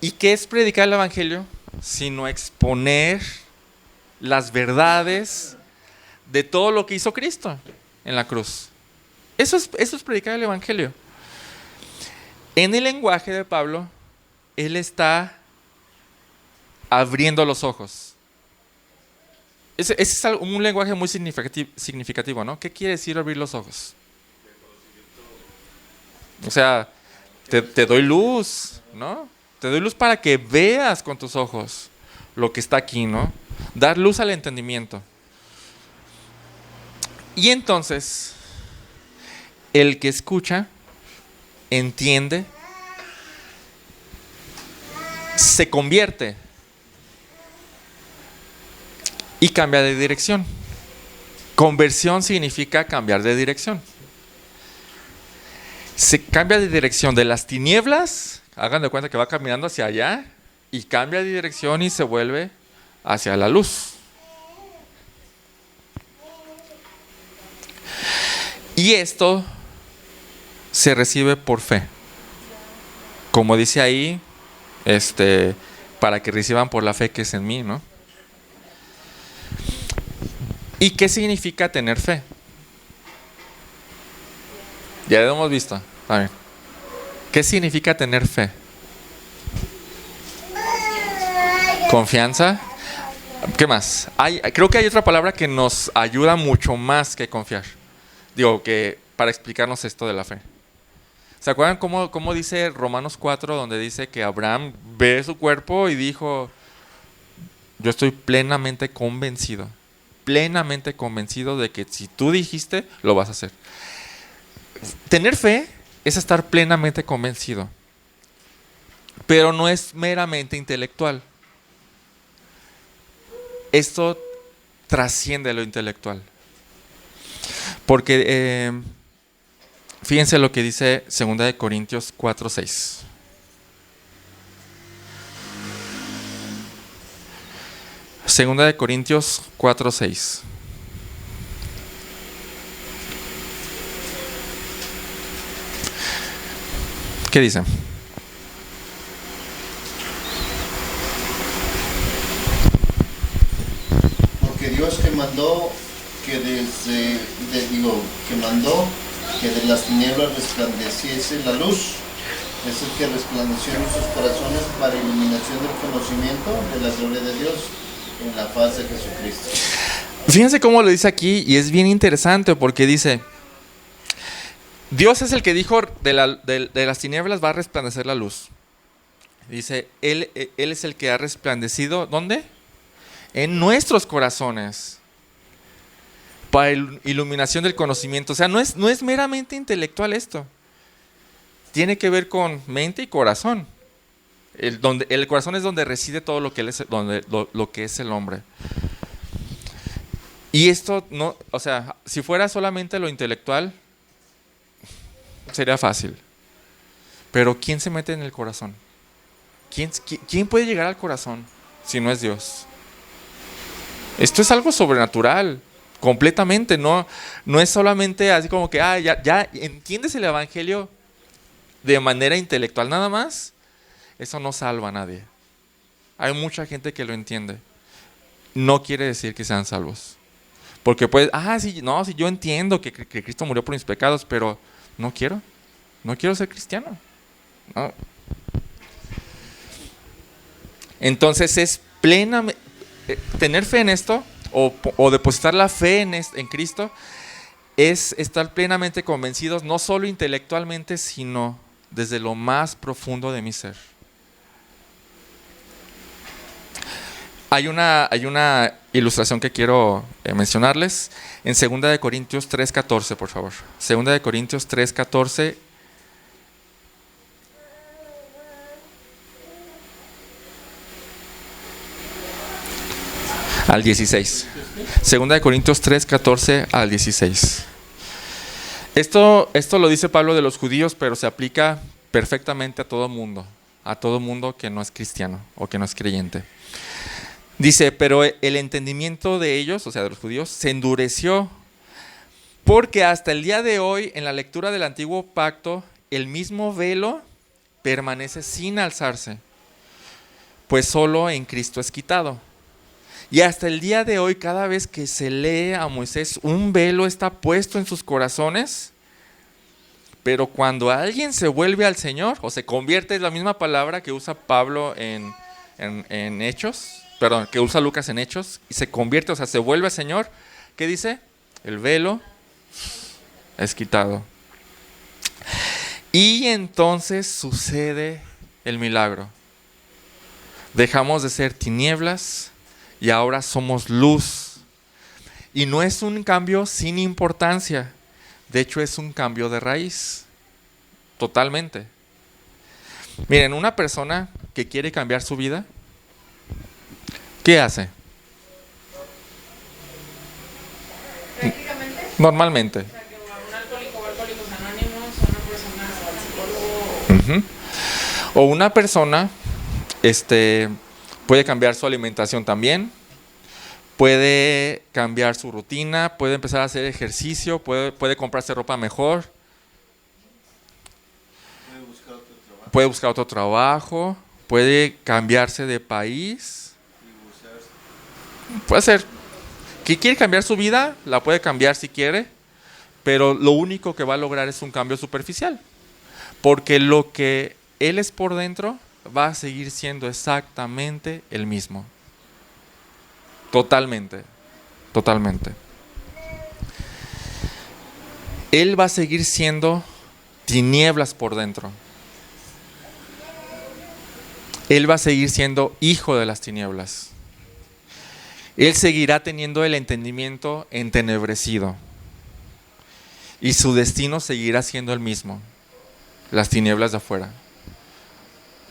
¿Y qué es predicar el evangelio? Sino exponer las verdades de todo lo que hizo Cristo en la cruz. Eso es predicar el evangelio. En el lenguaje de Pablo, él está abriendo los ojos. Ese es un lenguaje muy significativo, ¿no? ¿Qué quiere decir abrir los ojos? O sea, te doy luz, ¿no? Te doy luz para que veas con tus ojos lo que está aquí, ¿no? Dar luz al entendimiento. Y entonces, el que escucha, entiende, se convierte y cambia de dirección. Conversión significa cambiar de dirección. Se cambia de dirección de las tinieblas, hagan de cuenta que va caminando hacia allá, y cambia de dirección y se vuelve hacia la luz. Y esto se recibe por fe. Como dice ahí, para que reciban por la fe que es en mí, ¿no? ¿Y qué significa tener fe? Ya lo hemos visto. A ver. ¿Qué significa tener fe? Confianza. ¿Qué más? Creo que hay otra palabra que nos ayuda mucho más que confiar. Digo, que para explicarnos esto de la fe. ¿Se acuerdan cómo dice Romanos 4, donde dice que Abraham ve su cuerpo y dijo, yo estoy plenamente convencido de que si tú dijiste, lo vas a hacer? Tener fe es estar plenamente convencido, pero no es meramente intelectual. Esto trasciende lo intelectual. Porque fíjense lo que dice 2 Corintios 4:6. Segunda de Corintios 4:6. ¿Qué dice? Porque Dios que mandó que de las tinieblas resplandeciese la luz, es el que resplandeció en nuestros corazones para iluminación del conocimiento de la gloria de Dios en la faz de Jesucristo. Fíjense cómo lo dice aquí, y es bien interesante porque dice, Dios es el que dijo de las tinieblas va a resplandecer la luz. Dice, Él es el que ha resplandecido, ¿dónde? En nuestros corazones, para iluminación del conocimiento. O sea, no es meramente intelectual esto. Tiene que ver con mente y corazón. El corazón es donde reside todo lo que es el hombre. Y esto no, o sea, si fuera solamente lo intelectual, sería fácil. Pero ¿quién se mete en el corazón? ¿Quién puede llegar al corazón si no es Dios? Esto es algo sobrenatural, completamente. No es solamente así como que ya entiendes el evangelio de manera intelectual nada más. Eso no salva a nadie. Hay mucha gente que lo entiende. No quiere decir que sean salvos. Porque pues, sí, yo entiendo que Cristo murió por mis pecados, pero no quiero ser cristiano. No. Entonces es plenamente, tener fe en esto, o depositar la fe en Cristo, es estar plenamente convencidos, no solo intelectualmente, sino desde lo más profundo de mi ser. Hay una ilustración que quiero mencionarles en 2 Corintios 3:14, por favor. 2 Corintios 3:14. Al 16. 2 Corintios 3:14 al 16. Esto lo dice Pablo de los judíos, pero se aplica perfectamente a todo mundo que no es cristiano o que no es creyente. Dice, pero el entendimiento de ellos, o sea, de los judíos, se endureció, porque hasta el día de hoy, en la lectura del Antiguo Pacto, el mismo velo permanece sin alzarse, pues solo en Cristo es quitado. Y hasta el día de hoy, cada vez que se lee a Moisés, un velo está puesto en sus corazones, pero cuando alguien se vuelve al Señor, o se convierte, es la misma palabra que usa Pablo en Hechos, que usa Lucas en Hechos, y se convierte, o sea, se vuelve al Señor, ¿qué dice? El velo es quitado. Y entonces sucede el milagro. Dejamos de ser tinieblas y ahora somos luz. Y no es un cambio sin importancia. De hecho, es un cambio de raíz. Totalmente. Miren, una persona que quiere cambiar su vida, ¿qué hace? Prácticamente. Normalmente. O sea, que un alcohólico o alcohólicos anónimos, una persona al psicólogo. O una persona puede cambiar su alimentación también, puede cambiar su rutina, puede empezar a hacer ejercicio, puede comprarse ropa mejor, puede buscar otro trabajo, puede cambiarse de país, puede hacer. ¿Que quiere cambiar su vida? La puede cambiar si quiere, pero lo único que va a lograr es un cambio superficial, porque lo que él es por dentro, va a seguir siendo exactamente el mismo. Totalmente, totalmente. Él va a seguir siendo tinieblas por dentro. Él va a seguir siendo hijo de las tinieblas. Él seguirá teniendo el entendimiento entenebrecido. Y su destino seguirá siendo el mismo. Las tinieblas de afuera.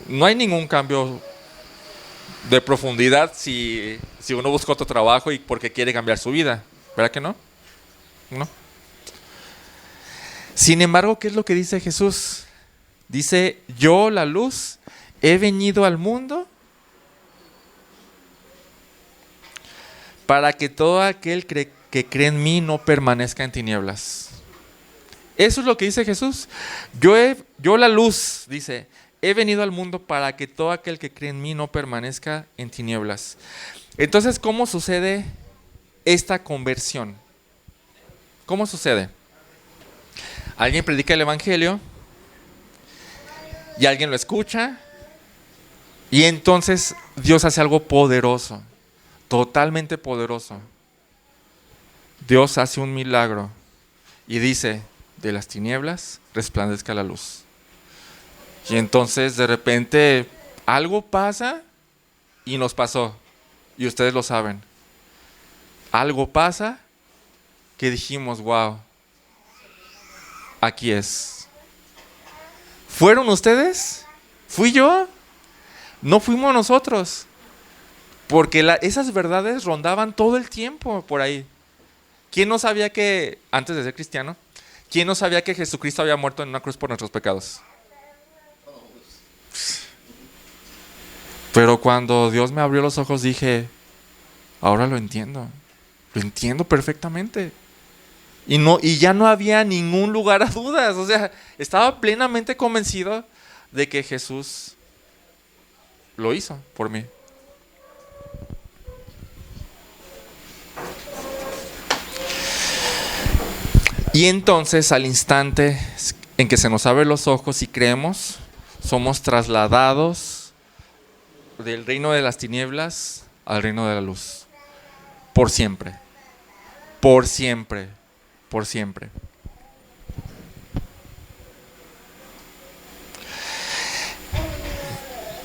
No hay ningún cambio de profundidad si uno busca otro trabajo y porque quiere cambiar su vida. ¿Verdad que no? No. Sin embargo, ¿qué es lo que dice Jesús? Dice, yo, la luz, he venido al mundo para que todo aquel que cree en mí no permanezca en tinieblas. Eso es lo que dice Jesús. Yo la luz, dice, he venido al mundo para que todo aquel que cree en mí no permanezca en tinieblas. Entonces, ¿cómo sucede esta conversión? ¿Cómo sucede? Alguien predica el evangelio y alguien lo escucha y entonces Dios hace algo poderoso, totalmente poderoso. Dios hace un milagro y dice, de las tinieblas resplandezca la luz. Y entonces de repente algo pasa y nos pasó. Y ustedes lo saben. Algo pasa que dijimos, wow, aquí es. ¿Fueron ustedes? ¿Fui yo? No fuimos nosotros. Porque esas verdades rondaban todo el tiempo por ahí. ¿Quién no sabía que, antes de ser cristiano, quién no sabía que Jesucristo había muerto en una cruz por nuestros pecados? Pero cuando Dios me abrió los ojos dije, ahora lo entiendo perfectamente. Y ya no había ningún lugar a dudas. O sea, estaba plenamente convencido de que Jesús lo hizo por mí. Y entonces, al instante en que se nos abren los ojos y creemos, somos trasladados del reino de las tinieblas al reino de la luz. Por siempre. Por siempre. Por siempre.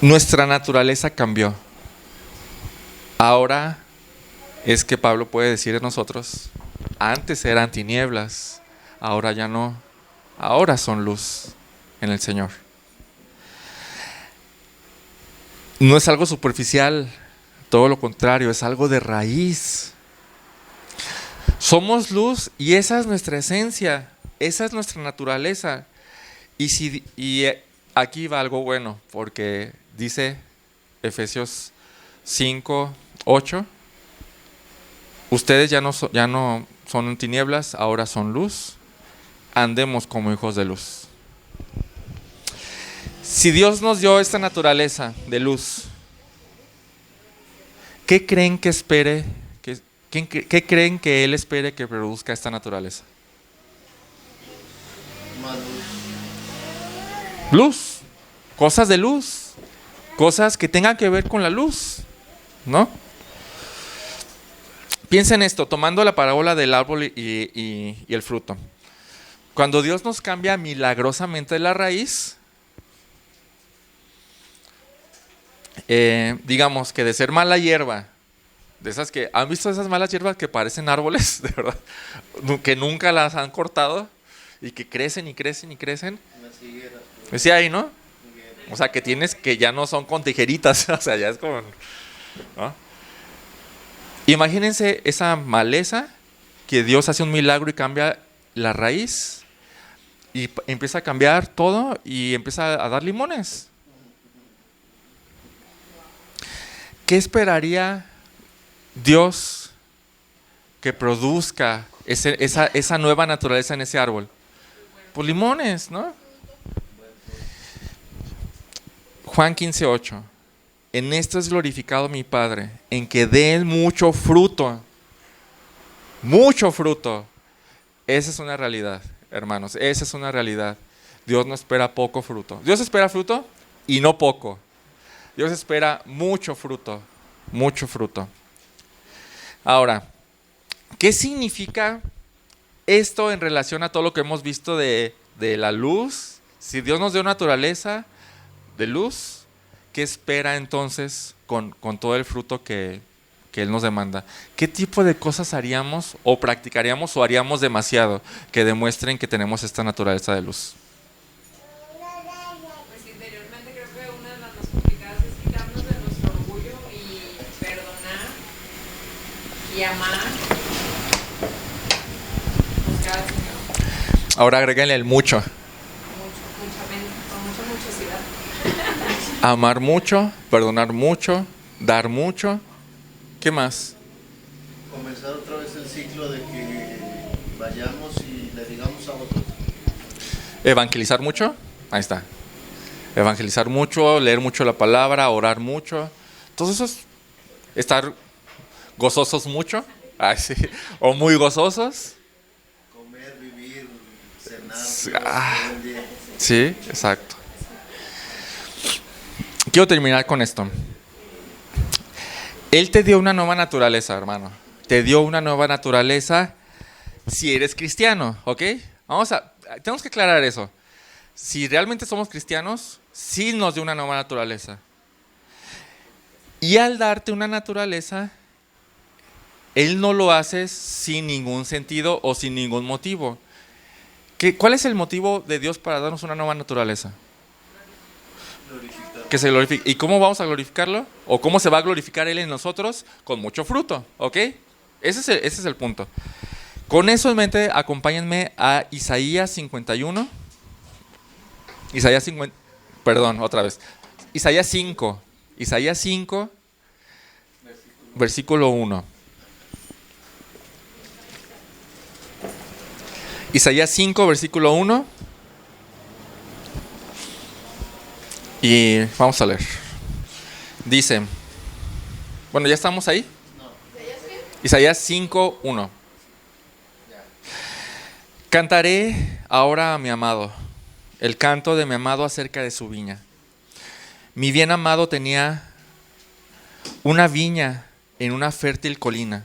Nuestra naturaleza cambió. Ahora es que Pablo puede decir de nosotros, antes eran tinieblas, ahora ya no, ahora son luz en el Señor. No es algo superficial, todo lo contrario, es algo de raíz. Somos luz y esa es nuestra esencia, esa es nuestra naturaleza. Y aquí va algo bueno, porque dice Efesios 5:8, ustedes ya no son en tinieblas, ahora son luz, andemos como hijos de luz. Si Dios nos dio esta naturaleza de luz, ¿qué creen que espere? ¿Qué creen que Él espere que produzca esta naturaleza? Más luz. Luz, cosas de luz, cosas que tengan que ver con la luz, ¿no? Piensen esto, tomando la parábola del árbol y el fruto. Cuando Dios nos cambia milagrosamente la raíz, digamos que de ser mala hierba, de esas que, ¿han visto esas malas hierbas que parecen árboles, de verdad? Que nunca las han cortado y que crecen y crecen y crecen. Las higueras. Decía ahí, ¿no? O sea, que tienes que ya no son con tijeritas, o sea, ya es como, ¿no? Imagínense esa maleza que Dios hace un milagro y cambia la raíz y empieza a cambiar todo y empieza a dar limones. ¿Qué esperaría Dios que produzca esa nueva naturaleza en ese árbol? Pues limones, ¿no? Juan 15:8. En esto es glorificado mi Padre, en que den mucho fruto. Mucho fruto. Esa es una realidad, hermanos. Esa es una realidad. Dios no espera poco fruto. Dios espera fruto y no poco. Dios espera mucho fruto, mucho fruto. Ahora, ¿qué significa esto en relación a todo lo que hemos visto de la luz? Si Dios nos dio naturaleza de luz, ¿qué espera entonces con todo el fruto que Él nos demanda? ¿Qué tipo de cosas haríamos o practicaríamos o haríamos demasiado que demuestren que tenemos esta naturaleza de luz? Pues interiormente creo que una de las más complicadas es quitarnos de nuestro orgullo y perdonar y amar, buscar al Señor. Ahora agréguenle el mucho. Con mucha muchosidad. Amar mucho, perdonar mucho, dar mucho. ¿Qué más? Comenzar otra vez el ciclo de que vayamos y le digamos a otros. Evangelizar mucho. Ahí está. Evangelizar mucho, leer mucho la palabra, orar mucho. Todo eso es estar gozosos mucho. Ay, sí. O muy gozosos. Comer, vivir, cenar, Sí, todo el día. Sí, exacto. Quiero terminar con esto. Él te dio una nueva naturaleza, hermano. Te dio una nueva naturaleza si eres cristiano, ¿ok? Tenemos que aclarar eso. Si realmente somos cristianos, sí nos dio una nueva naturaleza. Y al darte una naturaleza, Él no lo hace sin ningún sentido o sin ningún motivo. ¿Cuál es el motivo de Dios para darnos una nueva naturaleza? Que se glorifique. ¿Y cómo vamos a glorificarlo? ¿O cómo se va a glorificar Él en nosotros? Con mucho fruto, ¿ok? Ese es el punto. Con eso en mente, acompáñenme a Isaías 51. Isaías 5. Isaías 5, versículo 1. Isaías 5, versículo 1. Y vamos a leer. Dice, bueno, ¿ya estamos ahí? Isaías 5, 1. Cantaré ahora a mi amado, el canto de mi amado acerca de su viña. Mi bien amado tenía una viña en una fértil colina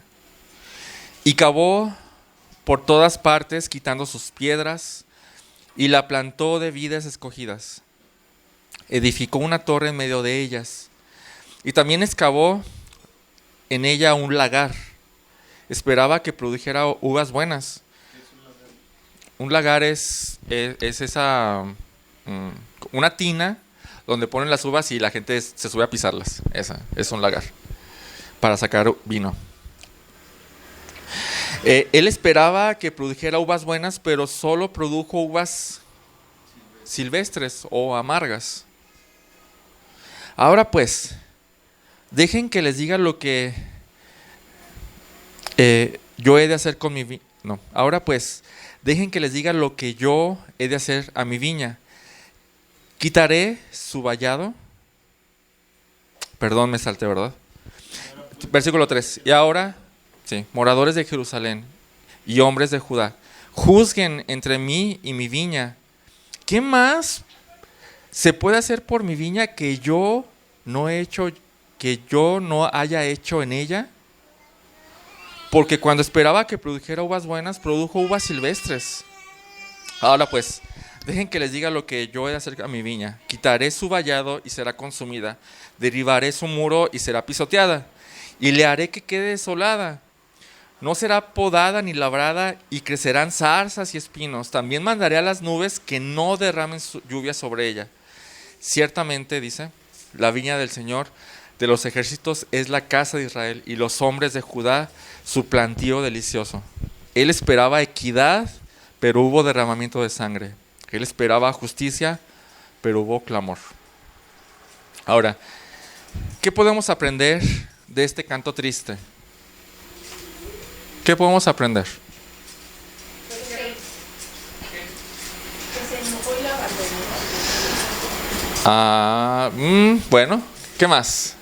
y cavó por todas partes quitando sus piedras y la plantó de vides escogidas. Edificó una torre en medio de ellas y también excavó en ella un lagar. Esperaba que produjera uvas buenas. Un lagar es esa una tina donde ponen las uvas y la gente se sube a pisarlas. Esa es un lagar para sacar vino. Él esperaba que produjera uvas buenas, pero solo produjo uvas silvestres o amargas. Ahora pues, dejen que les diga lo que yo he de hacer con mi viña. No, ahora pues, dejen que les diga lo que yo he de hacer a mi viña. Quitaré su vallado. Perdón, me salté, ¿verdad? Versículo 3. Y ahora, sí, moradores de Jerusalén y hombres de Judá, juzguen entre mí y mi viña. ¿Qué más se puede hacer por mi viña que yo no haya hecho en ella? Porque cuando esperaba que produjera uvas buenas, produjo uvas silvestres. Ahora pues, dejen que les diga lo que yo he de hacer a mi viña. Quitaré su vallado y será consumida. Derribaré su muro y será pisoteada. Y le haré que quede desolada. No será podada ni labrada y crecerán zarzas y espinos. También mandaré a las nubes que no derramen lluvia sobre ella. Ciertamente, dice, la viña del Señor de los ejércitos es la casa de Israel y los hombres de Judá su plantío delicioso. Él esperaba equidad, pero hubo derramamiento de sangre. Él esperaba justicia, pero hubo clamor. Ahora, ¿qué podemos aprender de este canto triste? ¿Qué podemos aprender? Bueno, ¿qué más?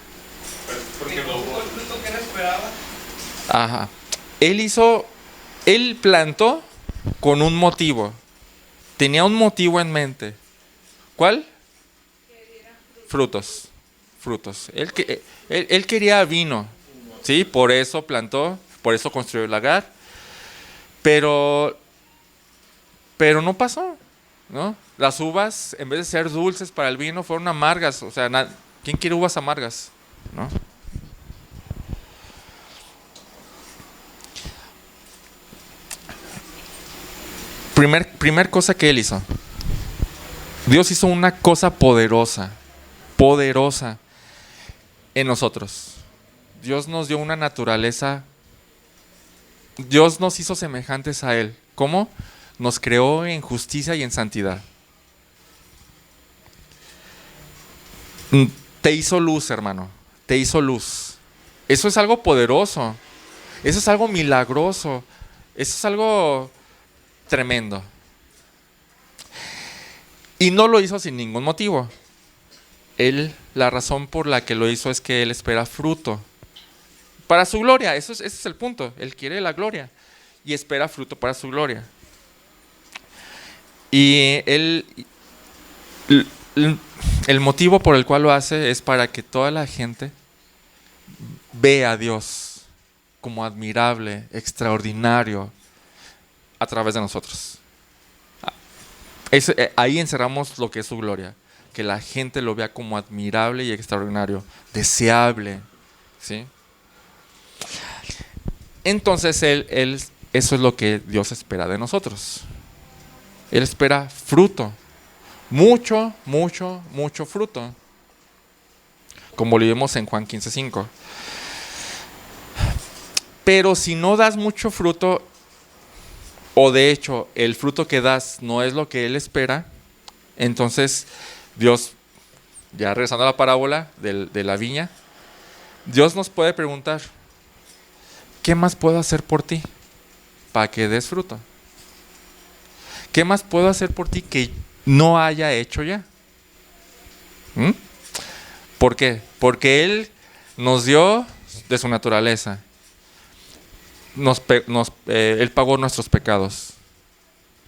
Porque no hubo el fruto que él esperaba. Ajá. Él plantó con un motivo. Tenía un motivo en mente. ¿Cuál? Frutos. frutos. Él quería vino, ¿sí? Por eso plantó, por eso construyó el lagar. Pero no pasó, ¿no? Las uvas, en vez de ser dulces para el vino, fueron amargas. O sea, ¿quién quiere uvas amargas? ¿No? Primer cosa que él hizo. Dios hizo una cosa poderosa en nosotros. Dios nos dio una naturaleza. Dios nos hizo semejantes a Él. ¿Cómo? Nos creó en justicia y en santidad. Te hizo luz, hermano. Te hizo luz. Eso es algo poderoso. Eso es algo milagroso. Eso es algo tremendo. Y no lo hizo sin ningún motivo. La razón por la que lo hizo es que Él espera fruto para su gloria. Ese es el punto. Él quiere la gloria y espera fruto para su gloria. Y el motivo por el cual lo hace es para que toda la gente vea a Dios como admirable, extraordinario a través de nosotros. Ahí encerramos lo que es su gloria, que la gente lo vea como admirable y extraordinario, deseable, ¿sí? Entonces eso es lo que Dios espera de nosotros. Él espera fruto, mucho fruto, como lo vimos en Juan 15:5. Pero si no das mucho fruto, o de hecho el fruto que das no es lo que Él espera, entonces Dios, ya regresando a la parábola de la viña, Dios nos puede preguntar: ¿qué más puedo hacer por ti para que des fruto? ¿Qué más puedo hacer por ti que no haya hecho ya? ¿Por qué? Porque Él nos dio de su naturaleza. Él pagó nuestros pecados.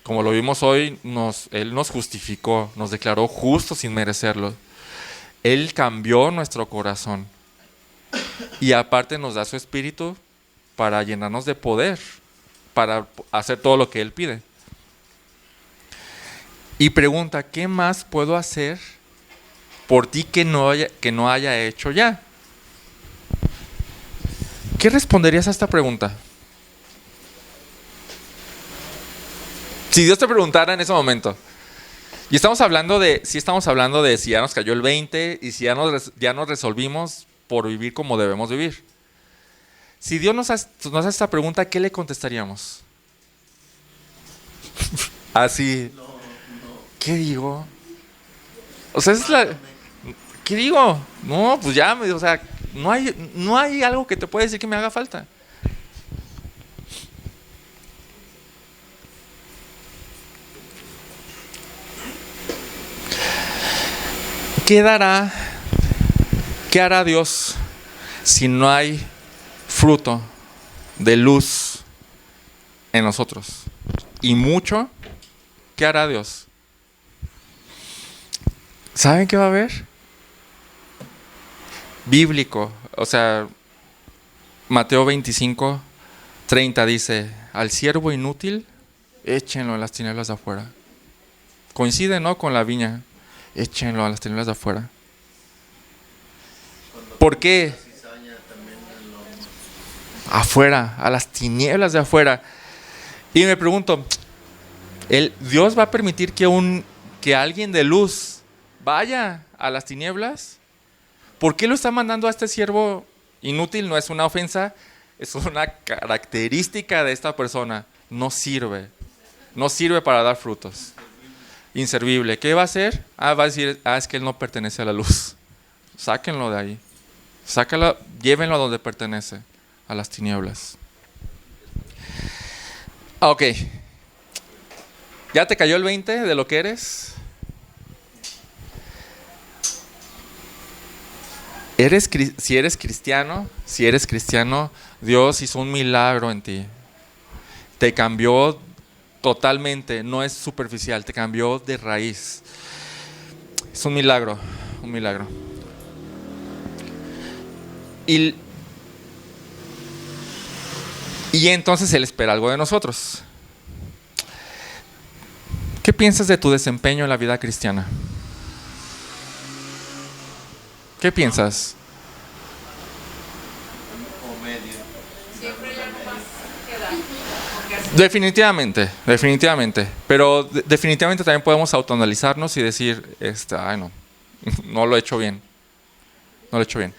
Como lo vimos hoy, Él nos justificó, nos declaró justos sin merecerlo. Él cambió nuestro corazón. Y aparte nos da su espíritu para llenarnos de poder, para hacer todo lo que Él pide. Y pregunta: ¿qué más puedo hacer por ti que no haya hecho ya? ¿Qué responderías a esta pregunta? Si Dios te preguntara en ese momento, y estamos hablando de si ya nos cayó el 20 y si ya nos resolvimos por vivir como debemos vivir. Si Dios nos hace esta pregunta, ¿qué le contestaríamos? Así. ¿Qué digo? O sea, ¿qué digo? No, pues ya, o sea, no hay algo que te pueda decir que me haga falta. ¿Qué hará Dios si no hay fruto de luz en nosotros? Y mucho, ¿qué hará Dios? ¿Saben qué va a haber? Bíblico, o sea, Mateo 25:30 dice: al siervo inútil, échenlo a las tinieblas de afuera. Coincide, ¿no?, con la viña. Échenlo a las tinieblas de afuera. ¿Por qué? Afuera, a las tinieblas de afuera. Y me pregunto, ¿Dios va a permitir que alguien de luz vaya a las tinieblas? ¿Por qué lo está mandando a este siervo inútil? No es una ofensa, es una característica de esta persona. No sirve para dar frutos. Inservible. ¿Qué va a hacer? Va a decir: es que él no pertenece a la luz. Sáquenlo de ahí. Llévenlo a donde pertenece, a las tinieblas. Ok. ¿Ya te cayó el 20 de lo que eres? Si eres cristiano, Dios hizo un milagro en ti. Te cambió totalmente, no es superficial, te cambió de raíz. Es un milagro. Y entonces Él espera algo de nosotros. ¿Qué piensas de tu desempeño en la vida cristiana? ¿Qué piensas? O medio. Siempre hay algo más que dar. Porque así Definitivamente. Pero definitivamente también podemos autoanalizarnos y decir, ay no, no lo he hecho bien. No lo he hecho bien.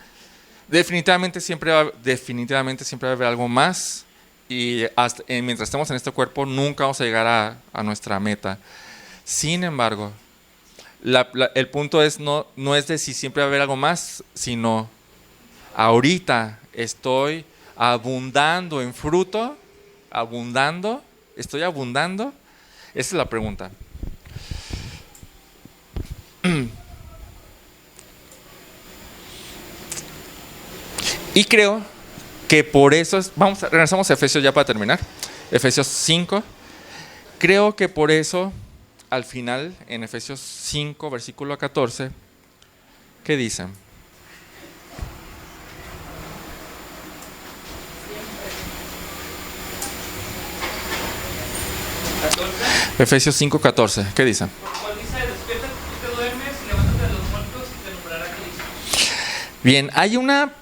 Definitivamente siempre va a haber algo más. Y mientras estemos en este cuerpo, nunca vamos a llegar a nuestra meta. Sin embargo, el punto es no es de si siempre va a haber algo más, sino ahorita estoy abundando en fruto, estoy abundando. Esa es la pregunta. Y creo que por eso regresamos a Efesios ya para terminar. Efesios 5. Creo que por eso al final en Efesios 5 versículo 14, ¿qué dicen? Efesios 5:14, ¿qué dicen? Cual dice, despierta tú que duermes y levántate de los muertos y te alumbrará Cristo. Bien, hay una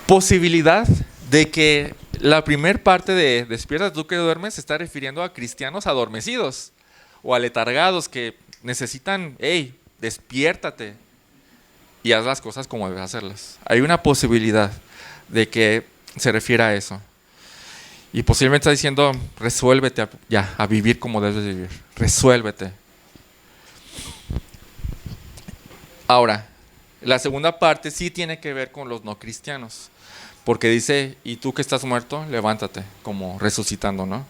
posibilidad de que la primer parte de despierta tú que duermes se está refiriendo a cristianos adormecidos o aletargados que necesitan, hey, despiértate y haz las cosas como debes hacerlas. Hay una posibilidad de que se refiera a eso. Y posiblemente está diciendo, resuélvete a vivir como debes vivir. Resuélvete. Ahora, la segunda parte sí tiene que ver con los no cristianos. Porque dice, y tú que estás muerto, levántate, como resucitando, ¿no?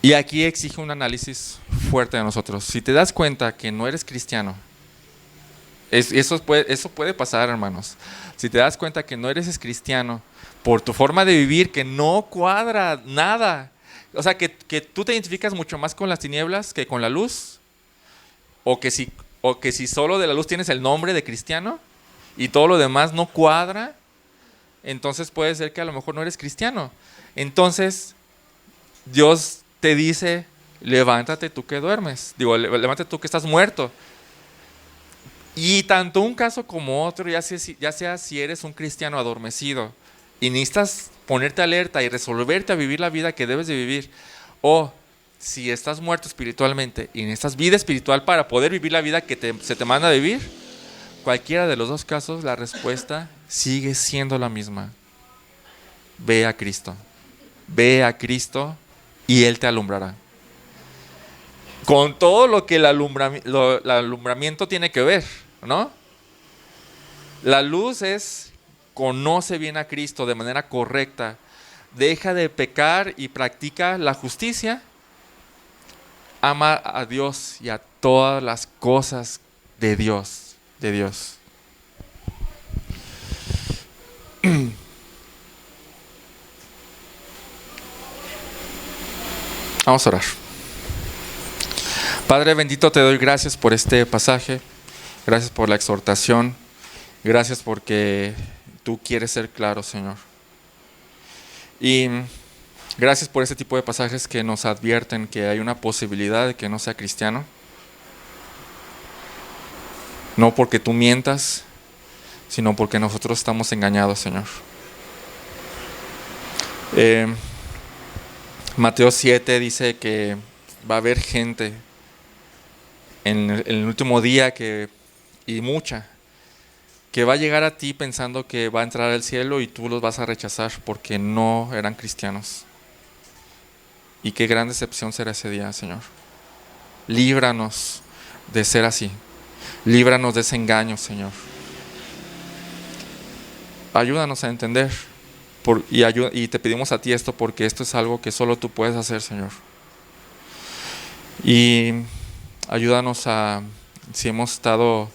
Y aquí exige un análisis fuerte de nosotros. Si te das cuenta que no eres cristiano, eso puede pasar, hermanos. Si te das cuenta que no eres cristiano, por tu forma de vivir que no cuadra nada, o sea, que tú te identificas mucho más con las tinieblas que con la luz, o que si solo de la luz tienes el nombre de cristiano, y todo lo demás no cuadra, entonces puede ser que a lo mejor no eres cristiano. Entonces, Dios te dice, levántate tú que duermes. Levántate tú que estás muerto. Y tanto un caso como otro, ya sea si eres un cristiano adormecido y necesitas ponerte alerta y resolverte a vivir la vida que debes de vivir, o si estás muerto espiritualmente y necesitas vida espiritual para poder vivir la vida que se te manda a vivir, cualquiera de los dos casos, la respuesta sigue siendo la misma. Ve a Cristo. Ve a Cristo y Él te alumbrará. Con todo lo que el alumbramiento tiene que ver, ¿no? La luz conoce bien a Cristo de manera correcta. Deja de pecar y practica la justicia. Ama a Dios y a todas las cosas de Dios. Vamos a orar. Padre bendito, te doy gracias por este pasaje, gracias por la exhortación, gracias porque tú quieres ser claro, Señor. Y gracias por este tipo de pasajes que nos advierten que hay una posibilidad de que no sea cristiano. No porque tú mientas, sino porque nosotros estamos engañados, Señor. Mateo 7 dice que va a haber gente en el último día y mucha, que va a llegar a ti pensando que va a entrar al cielo y tú los vas a rechazar porque no eran cristianos. Y qué gran decepción será ese día, Señor. Líbranos de ser así. Líbranos de ese engaño, Señor. Ayúdanos a entender y te pedimos a ti esto porque esto es algo que solo tú puedes hacer, Señor. Y ayúdanos si hemos estado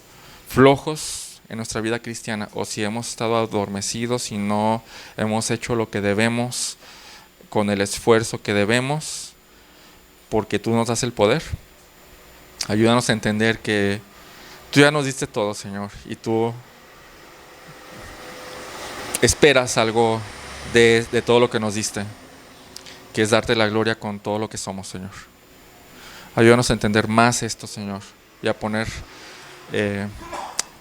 flojos en nuestra vida cristiana o si hemos estado adormecidos y no hemos hecho lo que debemos con el esfuerzo que debemos, porque tú nos das el poder. Ayúdanos a entender que Tú ya nos diste todo, Señor, y tú esperas algo de todo lo que nos diste, que es darte la gloria con todo lo que somos, Señor. Ayúdanos a entender más esto, Señor, y a poner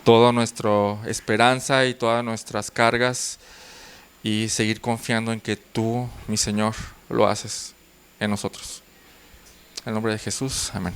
toda nuestra esperanza y todas nuestras cargas y seguir confiando en que tú, mi Señor, lo haces en nosotros. En el nombre de Jesús, amén.